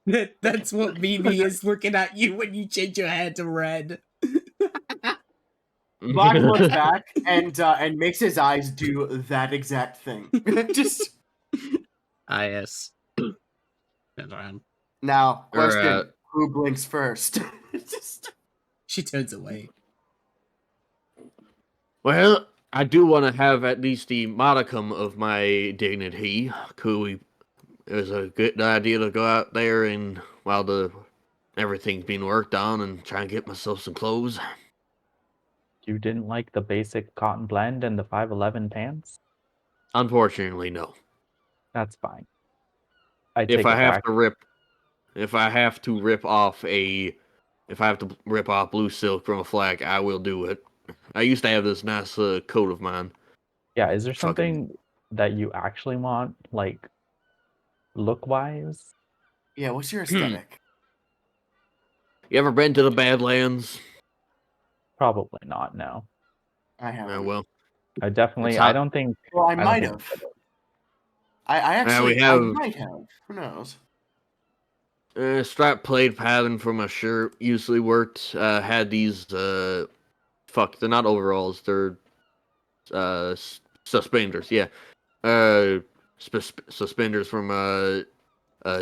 That's what Mimi is looking at you when you change your hair to red. Black looks back and makes his eyes do that exact thing. Just yes. Turns around. now, question: Alright. who blinks first? Just She turns away. Well, I do want to have at least the modicum of my dignity. Could we? It was a good idea to go out there and while everything's being worked on and try and get myself some clothes. You didn't like the basic cotton blend and the 511 pants? Unfortunately, no. That's fine. I If take I it have back. to rip, if I have to rip off blue silk from a flag, I will do it. I used to have this nice coat of mine. Yeah, is there Fucking something that you actually want, like, look-wise? yeah. What's your aesthetic? You ever been to the Badlands? Probably not, no. I haven't. Well, I it's definitely I hot. don't think Well, I I don't might think have. I We actually, I have might have. Who knows? strap plaid pattern for my shirt usually worked. Had these they're not overalls, they're suspenders. Yeah, suspenders from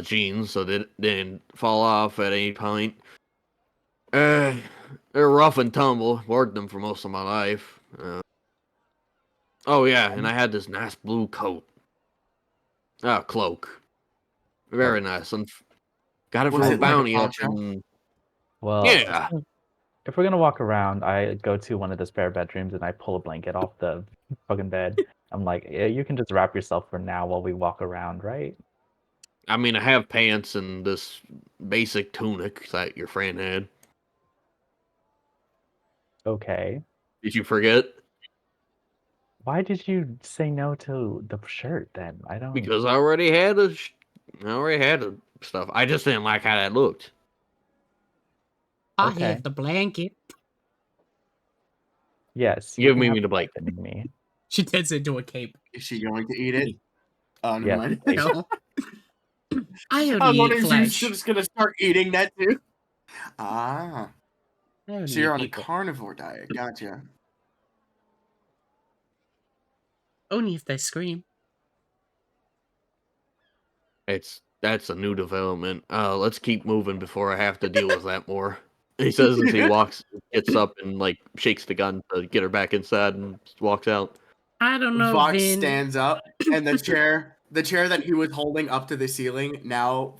jeans, so they didn't fall off at any point. Uh, they're rough and tumble. Wore them for most of my life. Oh yeah, and I had this nice blue coat. Cloak. Very close. nice. And got it Was from a it like a bounty up poncho? in. Well, Yeah. if we're gonna walk around, I go to one of the spare bedrooms and I pull a blanket off the fucking bed. I'm like, yeah, you can just wrap yourself for now while we walk around, right? I mean, I have pants and this basic tunic that your friend had. Okay. Did you forget? Why did you say no to the shirt then? I don't. Because I already had the stuff. I just didn't like how that looked. I Okay. have the blanket. Yes, you Give can have me the the blanket. blanket in me. She turns into a cape. Is she going to eat it? Oh, never Yes, mind. please. No. I I only was eat wondering if she's flesh. just gonna start eating that too. Ah, I only so eat you're on a people. carnivore diet. Gotcha. Only if they scream. That's a new development. Let's keep moving before I have to deal with that more. He says as he walks, gets up and like shakes the gun to get her back inside and walks out. I don't know, Vox Vin. stands up, and the chair that he was holding up to the ceiling now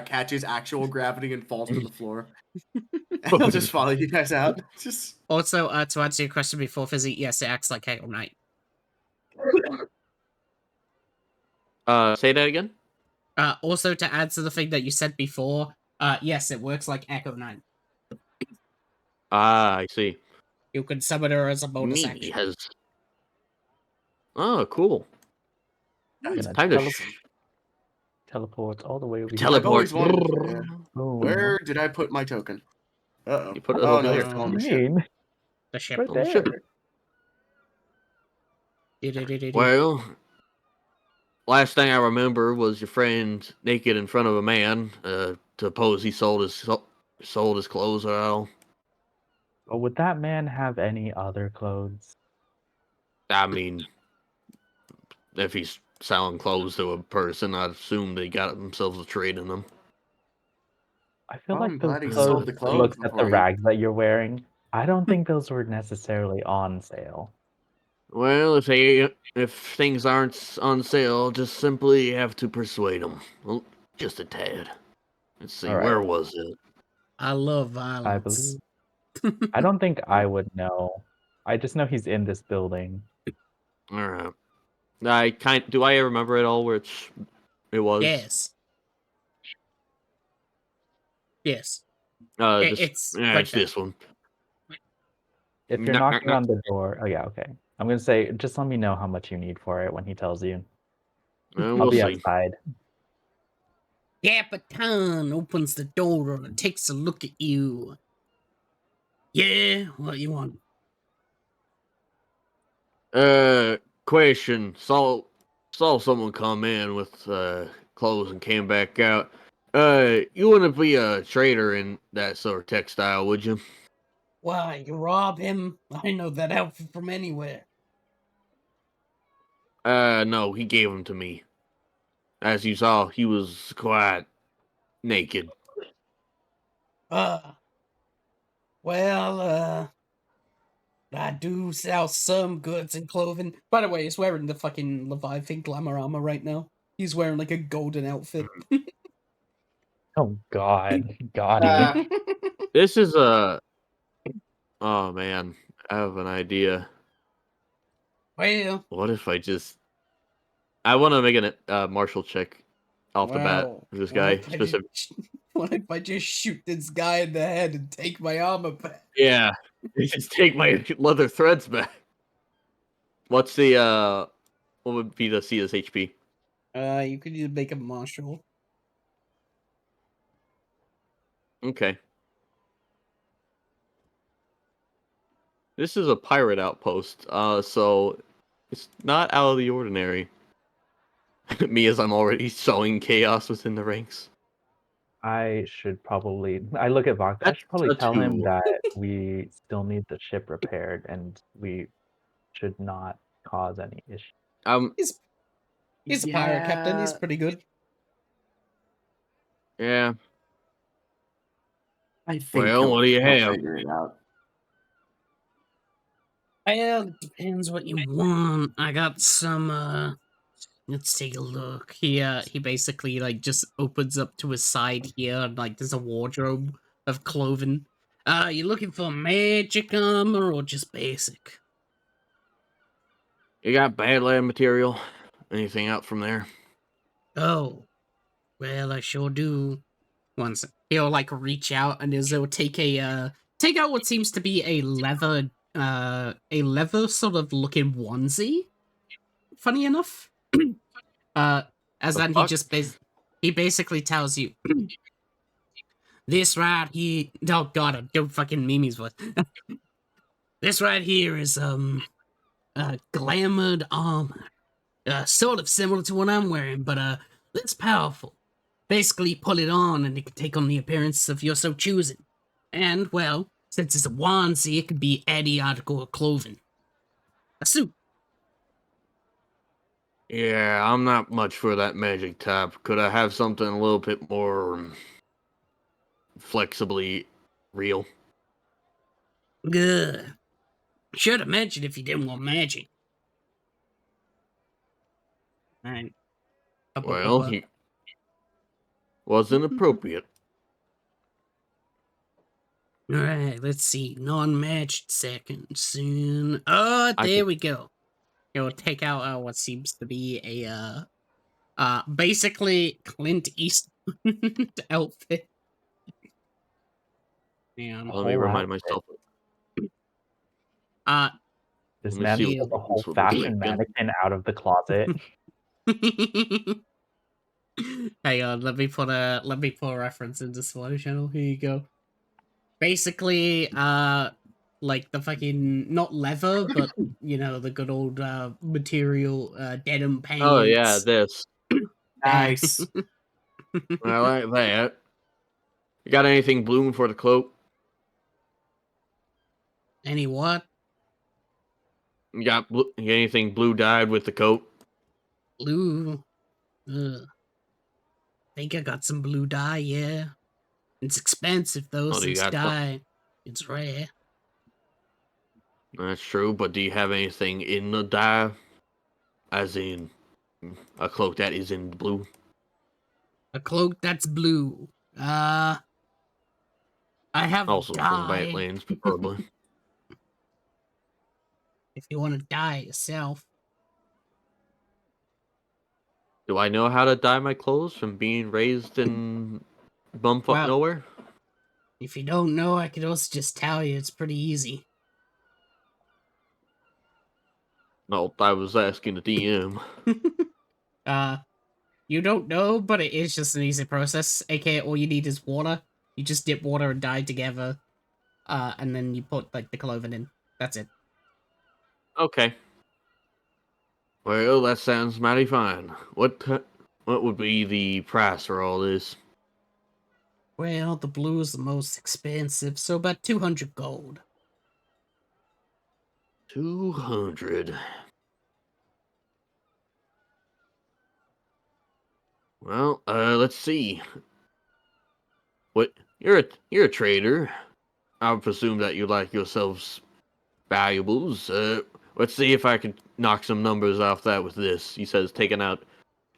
catches actual gravity and falls to the floor. And he'll just follow you guys out. Just Also, to answer your question before, Fizzy, yes, it acts like Echo Knight. Say that again. Also, to add to the thing that you said before, yes, it works like Echo Knight. Ah, I see. You can summon her as a bonus Mimi action. has. Oh, cool. I'm nice. gonna Time to teleport all the way over here. I've teleport. always wanted. Boom. Where did I put my token? Uh-oh. You put it Oh over no, there. it's still What on do the you ship. mean? The ship. Right On the ship. there. Well, last thing I remember was your friend naked in front of a man to pose he sold his clothes or all. But would that man have any other clothes? I mean, if he's selling clothes to a person, I'd assume they got themselves a trade in them. I feel Well, I'm like those glad he clothes sold the clothes looks at the before he. rags that you're wearing. I don't think those were necessarily on sale. Well, if things aren't on sale, just simply have to persuade them. Well, just a tad. Let's see, All right. where was it? I love I violence. believe. I don't think I would know. I just know he's in this building. All right. Do I remember at all which it was? Yes. Yes. It's right there. this one. If you're Knock, knock, knocking knock. on the door, oh yeah, okay. I'm gonna say, just let me know how much you need for it when he tells you. I'll We'll be see. outside. Capitan opens the door and takes a look at you. Yeah, what you want? Question. Saw someone come in with clothes and came back out. You wouldn't be a trader in that sort of textile, would you? Why, you rob him? I know that outfit from anywhere. No, he gave them to me. As you saw, he was quite naked. Uh, well, I do sell some goods and clothing. By the way, he's wearing the fucking Leviathan glamour armor right now. He's wearing like a golden outfit. Oh God, got him. Uh, This is a. Oh man, I have an idea. well, What if I just? I want to make a martial check off the bat for this what guy. if I just, Specific. what if I just shoot this guy in the head and take my armor back? Yeah, just take my leather threads back. What's the What would be the CS HP? You could either make a martial. Okay. This is a pirate outpost, so it's not out of the ordinary. Me, as I'm already sowing chaos within the ranks. I should probably. I look at Vox. I That's should probably a tell him 2. that we still need the ship repaired, and we should not cause any issues. He's a pirate captain. He's yeah. pretty good. Yeah. I think Well, what do you he'll have? figure it out. Well, it depends what you want. I got some, let's take a look. He basically, like, just opens up to his side here, and, like, there's a wardrobe of clothing. You looking for magic armor or just basic? You got Badland material? Anything out from there? Oh, well, I sure do. Once he'll, like, reach out, and he'll take take out what seems to be a leather sort of looking onesie. Funny enough. As The then fuck? he basically tells you this right here. Oh god, I don't fucking Mimi's voice. This right here is glamored armor, sort of similar to what I'm wearing, but less powerful. Basically, put it on and it can take on the appearance of your so choosing. And well, since it's a onesie, it could be any article of clothing. A suit. Yeah, I'm not much for that magic type. Could I have something a little bit more flexibly real? Good. Should have mentioned if you didn't want magic. Alright. Well, he wasn't appropriate. Alright, let's see. Non-matched second soon. Oh, there we go. It'll take out what seems to be a basically Clint Eastwood outfit. And Let me Whole remind outfit. myself. This Let me man see pulled what the whole this would look like fashion again. mannequin out of the closet. hang on, let me put a reference into Slow Channel. Here you go. Basically, like the fucking not leather, but you know, the good old material denim pants. Oh yeah, this. Nice. I like that. You got anything blooming for the cloak? Any what? You got anything blue dyed with the coat? Blue. Ugh. Think I got some blue dye, yeah. It's expensive though, Oh, do you since got some? dye. It's rare. That's true, but do you have anything in the dye? As in a cloak that is in blue? A cloak that's blue. I have Also from dye. Badlands, preferably. If you want to dye it yourself. Do I know how to dye my clothes from being raised in bumfuck Well, nowhere? if you don't know, I could also just tell you it's pretty easy. No, I was asking the DM. You don't know, but it is just an easy process. AKA, all you need is water. You just dip water and dye together, and then you put like the clothing in. That's it. Okay. Well, that sounds mighty fine. What would be the price for all this? Well, the blue is the most expensive, so about 200 gold. 200. Well, let's see. What you're a trader. I would presume that you like yourselves valuables. Let's see if I can knock some numbers off that with this. He says, taking out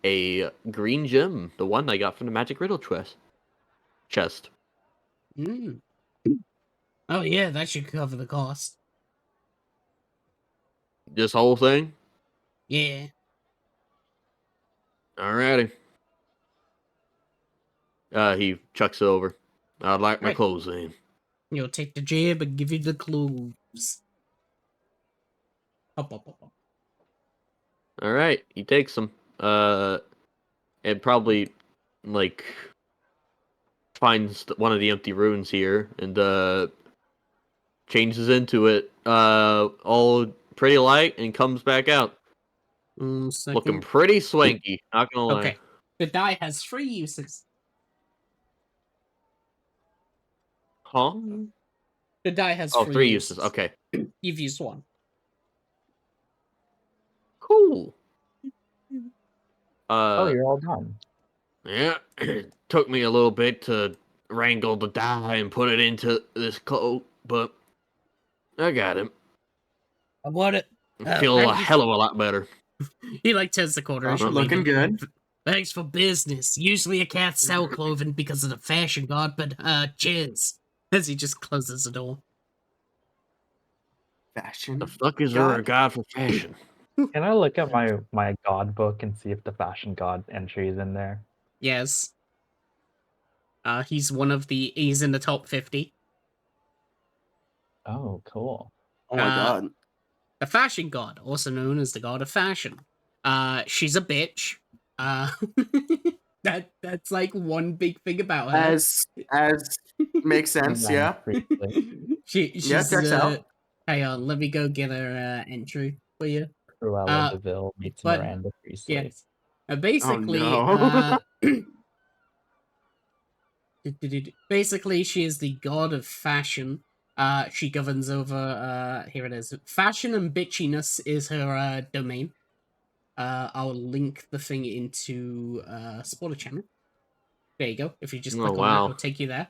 a green gem, the one I got from the magic riddle chest. Mm. Oh yeah, that should cover the cost. This whole thing. Yeah. Alrighty. He chucks it over. I'd like my Right. clothes in. You'll take the jib and give you the clothes. Up, up, up, up. All right, he takes them. And probably like finds one of the empty runes here and changes into it. All pretty light and comes back out looking Second. pretty swanky. Not gonna lie. Okay. The die has 3 uses. Huh? The die has Oh, 3 3 uses. Okay. You've used 1. Cool. Oh, you're all done. Yeah. It took me a little bit to wrangle the die and put it into this coat, but I got him. I want it. I feel a hell of a lot better. He like turns the corner. Robert looking good. Thanks for business. Usually I can't sell clothing because of the fashion god, but cheers. As he just closes the door. Fashion. The fuck is there a god for fashion? Can I look at my god book and see if the fashion god entry is in there? Yes. He's in the top 50. Oh, cool. Oh my god. The fashion god, also known as the god of fashion. She's a bitch. That's like one big thing about her. As makes sense, yeah. She's checks out. Hang on, let me go get her entry for you. Cruella de Vil meets but- Miranda Priestley. Yes. Basically, Oh, basically, she is the god of fashion. She governs over, here it is. Fashion and bitchiness is her domain. I'll link the thing into spoiler channel. There you go. If you just click on that, it'll take you there.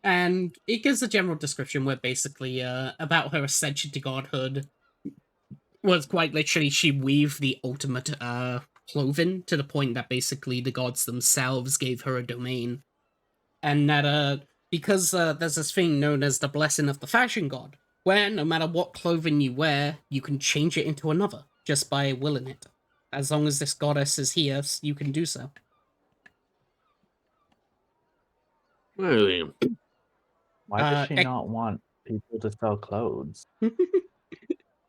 And it gives a general description where basically about her ascension to godhood was quite literally she weaved the ultimate clothing to the point that basically the gods themselves gave her a domain. And that because there's this thing known as the blessing of the fashion god, where no matter what clothing you wear, you can change it into another just by willing it. As long as this goddess is here, you can do so. Really? Why does she not want people to sell clothes?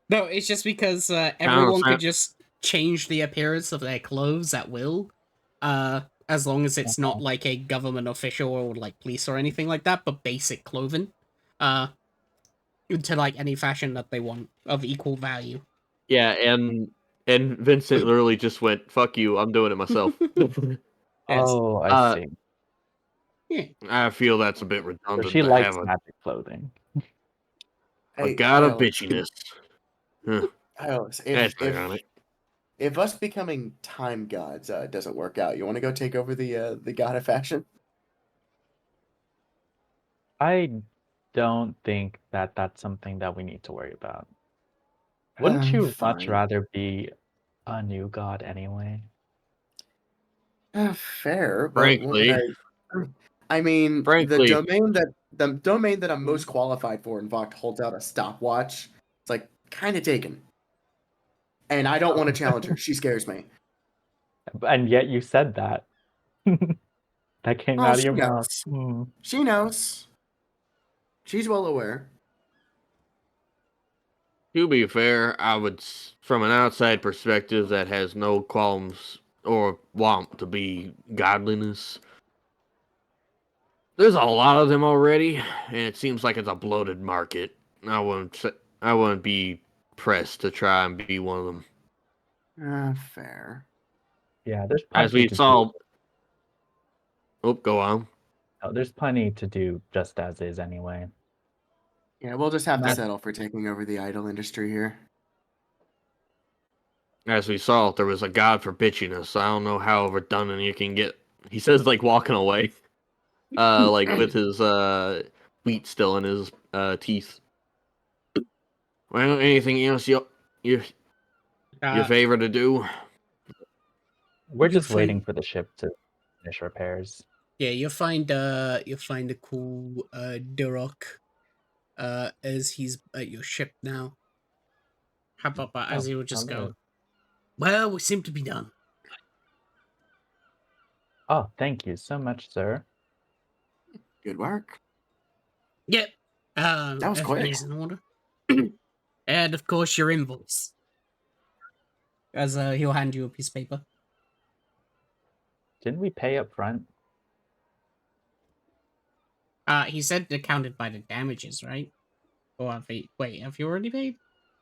No, it's just because everyone could just change the appearance of their clothes at will. As long as it's not like a government official or like police or anything like that, but basic clothing. To like any fashion that they want of equal value. Yeah, and Vincent literally just went, "Fuck you, I'm doing it myself." Yes. Oh, I see. Yeah. I feel that's a bit So redundant. she to likes have magic clothing. a god of bitchiness. Huh. That's ironic. If us becoming time gods doesn't work out, you want to go take over the god of fashion? I don't think that that's something that we need to worry about. Wouldn't you much Fine. rather be a new god anyway? Fair, but Frankly, I mean, Frankly- the domain that I'm most qualified for, in fact, holds out a stopwatch. It's like kind of taken, and I don't want to challenge her. She scares me. And yet you said that. That came Oh, out of she your mouth. knows. She knows. She's well aware. to be fair, I would, from an outside perspective that has no qualms or want to be godliness, there's a lot of them already, and it seems like it's a bloated market. I wouldn't be pressed to try and be one of them. Fair. Yeah, there's As plenty we to saw. do. Oh, go on. No, there's plenty to do just as is anyway. Yeah, we'll just have to That- settle for taking over the idol industry here. As we saw, there was a god for bitchiness. I don't know how redundant you can get. He says like walking away, like with his wheat still in his teeth. Well, anything else you uh, favor to do? We're You'll just waiting find- for the ship to finish repairs. yeah, you'll find a cool Durok as he's at your ship now. How about that? As Oh, he would just hello. go, well, we seem to be done. Oh, thank you so much, sir. Good work. Yep. That was quick. Everything's in order. And of course your invoice. As he'll hand you a piece of paper. Didn't we pay up front? He said accounted by the damages, right? Or have they, wait, have you already paid?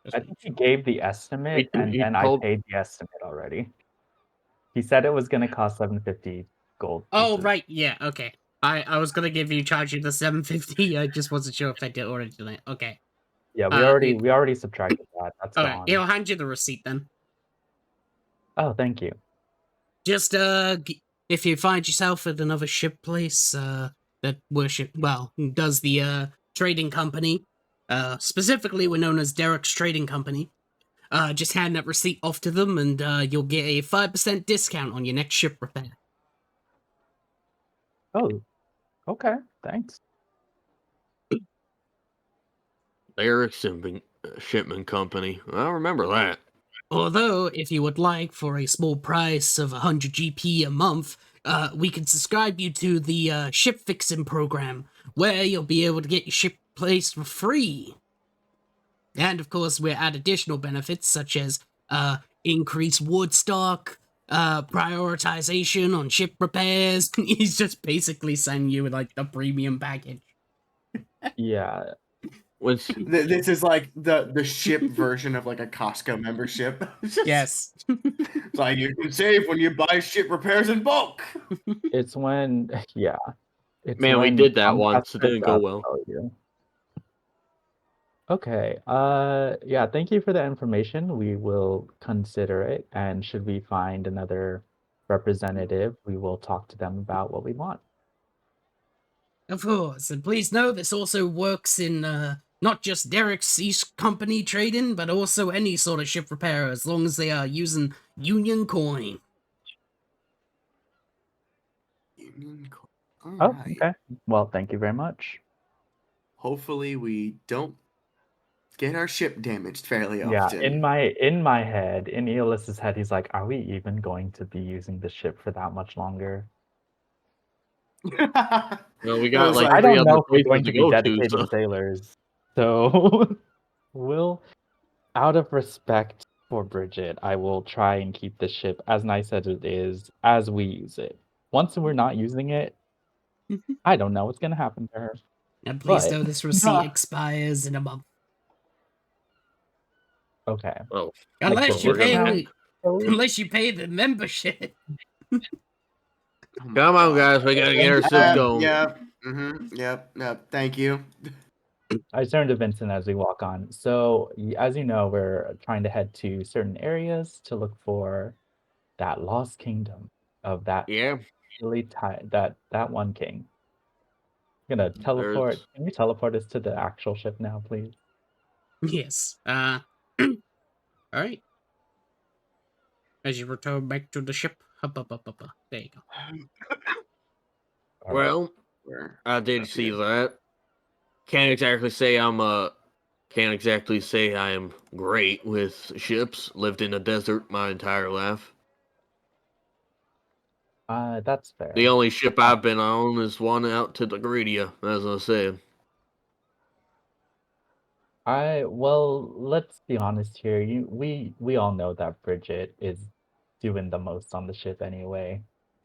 Just I make think he sure. gave the estimate, and He then I told- paid the estimate already. He said it was going to cost 750 gold Oh, pieces. right, yeah, okay. I was gonna charge you the 750. I just wasn't sure if I did already do that. Okay. Yeah, you- we already subtracted that. That's Okay, gone. he'll hand you the receipt then. Oh, thank you. Just if you find yourself at another ship place that does the trading company, specifically we're known as Derek's Trading Company. Just hand that receipt off to them, and you'll get a 5% discount on your next ship repair. Oh, okay. Thanks. Eric's shipment company. I remember that. Although, if you would like, for a small price of 100 GP a month, we can subscribe you to the ship fixing program, where you'll be able to get your ship placed for free. And of course, we'll add additional benefits such as increased wood stock, prioritization on ship repairs. He's just basically sending you like the premium package. Yeah. Which This is like the ship version of like a Costco membership. It's just- Yes. It's like you can save when you buy ship repairs in bulk. It's when, yeah. It's Man, we when did that some once. It customers didn't go well. tell you. Okay. Yeah, thank you for the information. We will consider it, and should we find another representative, we will talk to them about what we want. Of course, and please know this also works in not just Derek's East Company trading, but also any sort of ship repair, as long as they are using Union coin. All Oh, right. okay. Well, thank you very much. Hopefully we don't get our ship damaged fairly Yeah, often. in my head, in Eolis's head, he's like, "Are we even going to be using the ship for that much longer?" Well, we I got was like I three don't other know if we're places going to to be go to. dedicated So. sailors, so we'll, out of respect for Bridget, I will try and keep the ship as nice as it is as we use it. Once we're not using it, I don't know what's gonna happen to her. And please But know this receipt expires in a month. okay, Well, Unless we're gonna you pay the membership. Oh my come on, God. guys. We gotta get our ships going. Yep. Yep. Thank you. I turn to Vincent as we walk on. So, as you know, we're trying to head to certain areas to look for that lost kingdom of that Yeah. really that one king. I'm gonna teleport. There's Can you teleport us to the actual ship now, please? Yes. All right. As you return back to the ship. There you go. All right. well, We're- I did that's see good. that. Can't exactly say I am great with ships. Lived in a desert my entire life. That's fair. The only ship I've been on is one out to the Greedia, as I said. Well, let's be honest here. We all know that Bridget is doing the most on the ship anyway.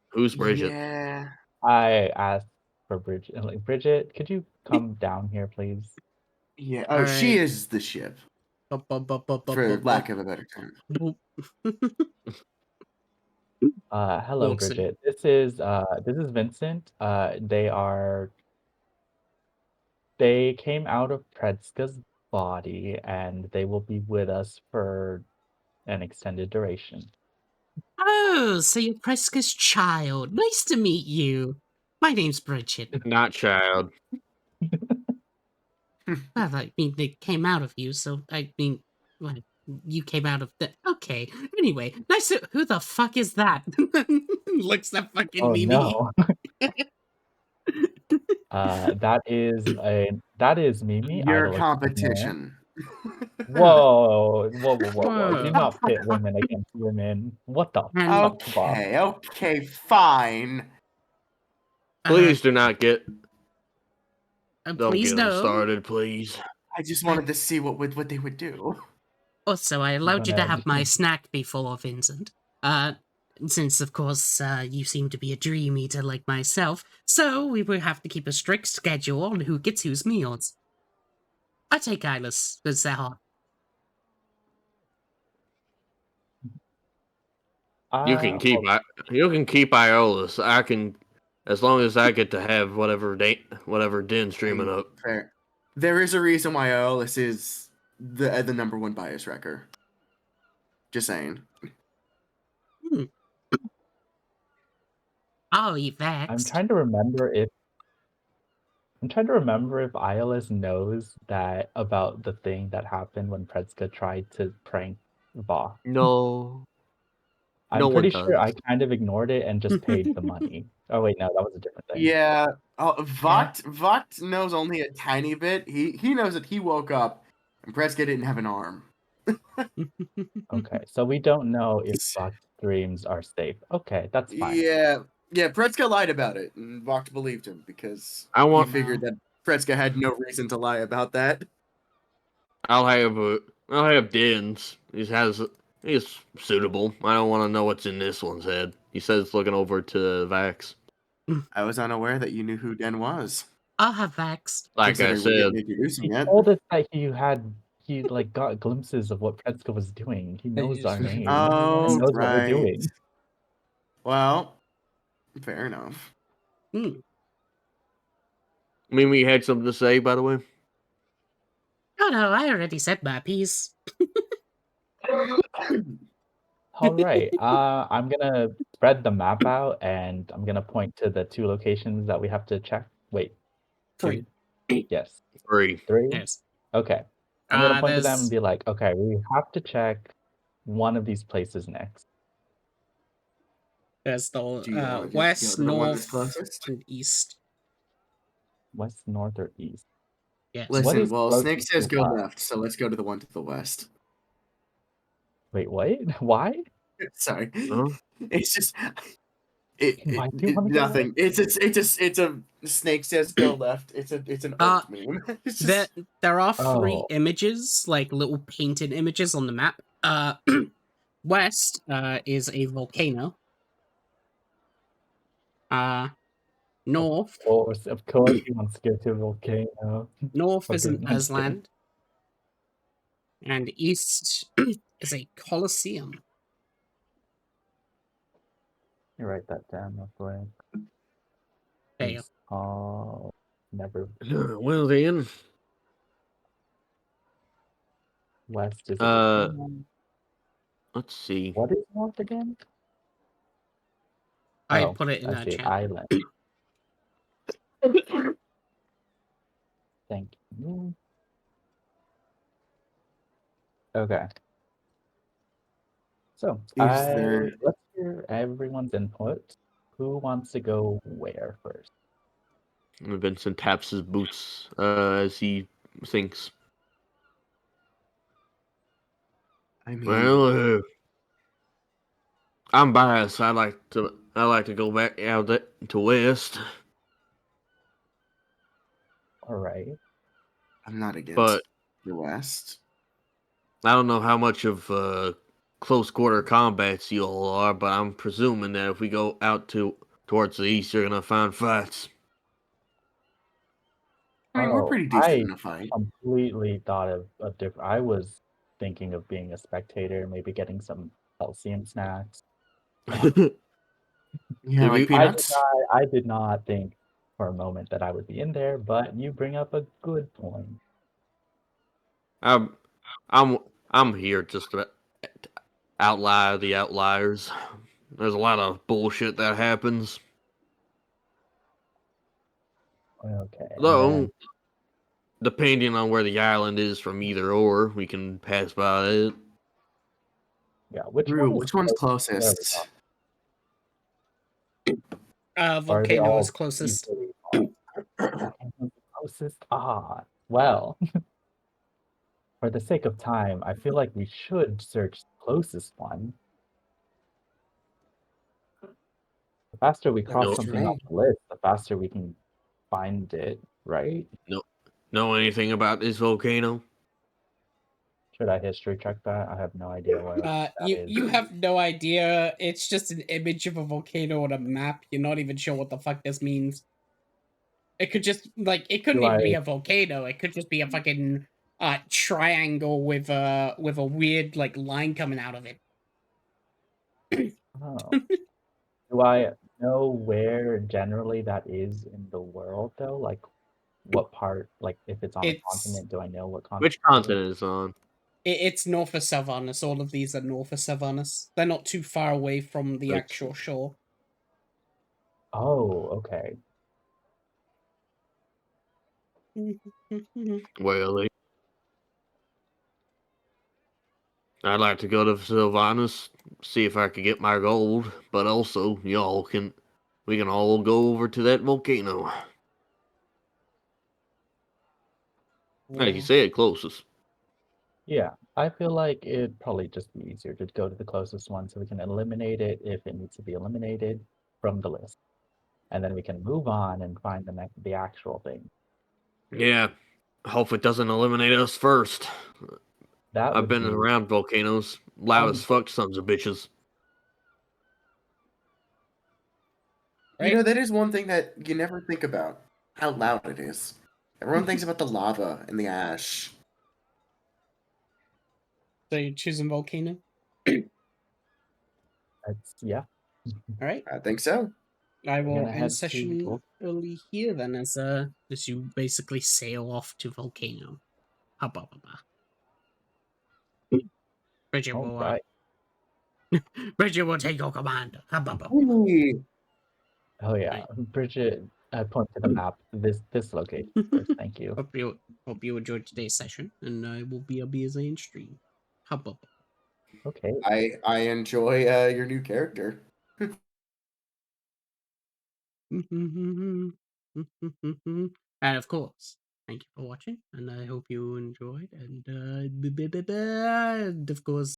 Who's Bridget? Yeah. I asked for Bridget, like, Bridget, could you come down here, please? Yeah. Oh, All she right. is the ship. for lack of a better term. Hello, Walks in. Bridget. This is Vincent. They came out of Predska's body, and they will be with us for an extended duration. Oh, so you're Preska's child. Nice to meet you. My name's Bridget. Not child. Well, I mean, they came out of you, so I mean, well, you came out of the. Okay. Anyway, nice. Who the fuck is that? Looks at fucking Oh Mimi. no. That is Mimi, Your idol extraordinaire. competition. Whoa. Do Whoa. not pit women against women. What the And fuck, Bob? Okay, fine. Please do not get. Don't please get them no. started, please. I just wanted to see what they would do. Also, I allowed you to Gonna have just my need- snack before, Vincent. Since of course you seem to be a dream eater like myself, so we will have to keep a strict schedule on who gets whose meals. I take Eyeless because they're hot. You can keep. oh, You can keep Iolus. I can, as long as I get to have whatever Din's dreaming up. Fair. There is a reason why Aeolus is the number one bias wrecker. Just saying. I'll eat I'm vexed. trying to remember if Iolus knows that about the thing that happened when Predska tried to prank Va. No, I'm no one pretty sure I does. kind of ignored it and just paid the money. Oh wait, no, that was a different thing. Yeah. Vogt knows only a tiny bit. He knows that he woke up and Prescott didn't have an arm. Okay, so we don't know if Vox's dreams are safe. Okay, that's fine. Yeah, Prescott lied about it, and Vogt believed him because I want. he figured that Prescott had no reason to lie about that. I'll have Din's. He's suitable. I don't want to know what's in this one's head. He says, looking over to Vax. I was unaware that you knew who Den was. I'll have vexed. Like I Considering we said, didn't introduce him He yet. told us that he like got glimpses of what Predska was doing. He knows our name. He Oh, knows what we're right. doing. Well, fair enough. Mimi had something to say, by the way. Oh no, I already said my piece. All right. I'm gonna spread the map out and I'm gonna point to the 2 locations that we have to check. Wait. 3. 2? Yes. 3. 3? Yes. Okay. I'm gonna point to them and There's be like, okay, we have to check one of these places next. there's Do you the wanna just west, go to the one that's north, closest? and east. West, north, or east? Yes. What Listen, is well, Snake closest says to go what? left, so let's go to the one to the west. Wait, what? Why? Sorry, Huh? it's just Why do you want to go nothing. It's a Snake says go left. It's an Uh, old meme. It's There, just there are 3 Oh. images, like little painted images on the map. West is a volcano. North Of course, he wants to go to a volcano. north is an Fucking- I'm just kidding. Island, and east is a Colosseum. Let me write that down real quick. There you East. Oh, never. Well then, West is a Uh, volcano. let's see. What is north again? I Oh, put it in I our see. chat. Island. Thank you. Okay. So, there. let's hear everyone's input. Who wants to go where first? Vincent taps his boots as he thinks. I mean, Well, I'm biased. I like to go back out to west, All right. I'm not against but the west. I don't know how much of close quarter combats you all are. But I'm presuming that if we go out towards the east, you're gonna find fights. I mean, we're Oh, pretty decent I in a fight. completely thought of different. I was thinking of being a spectator, maybe getting some calcium snacks. Yeah, like you- peanuts. I did not think for a moment that I would be in there, but you bring up a good point. I'm I'm here just to outlier the outliers. There's a lot of bullshit that happens. Okay, and Though, then depending on where the island is from either or, we can pass by it. yeah, which Drew, one is which one's closest to where we closest? are? Or are they Volcano is all closest. equally far? Volcano's closest? Ah, well, for the sake of time, I feel like we should search the closest one. The faster we That cross works No, for something off me. the list, the faster we can find it, right? no, know anything about this volcano? Should I history check that? I have no idea where that is. You have no idea. It's just an image of a volcano on a map. You're not even sure what the fuck this means. It could just it couldn't Do even be I? a volcano. It could just be a fucking triangle with a weird line coming out of it. Oh. Do I know where generally that is in the world though? Like what part? Like if it's on a It's continent, do I know what continent Which it is? continent is on? it's north of Sylvanus. All of these are north of Sylvanus. They're not too far away from the Let's actual shore. Oh, okay. Well, I'd like to go to Sylvanus, see if I could get my gold, but also we can all go over to that volcano. Like you said, closest. Yeah, I feel like it'd probably just be easier to go to the closest one so we can eliminate it if it needs to be eliminated from the list. And then we can move on and find the actual thing. Yeah. Hope it doesn't eliminate us first. That I've would been be around volcanoes. Loud as fuck, sons of bitches. You Right? know, that is one thing that you never think about. How loud it is. Everyone thinks about the lava and the ash. So you're choosing volcano. that's yeah. All right. I think so. I We're will gonna end head to session early here then, as you basically sail off to volcano. Hubba bubba. Bridget all will right. Bridget will take your command. Hubba bubba. Ooh. Oh yeah. Right. Bridget, I point to the map. This location first. Thank you. Hope you enjoyed today's session, and I will be a busy in stream. Hubba bubba. Okay. I enjoy your new character. And of course, thank you for watching, and I hope you enjoyed. And of course.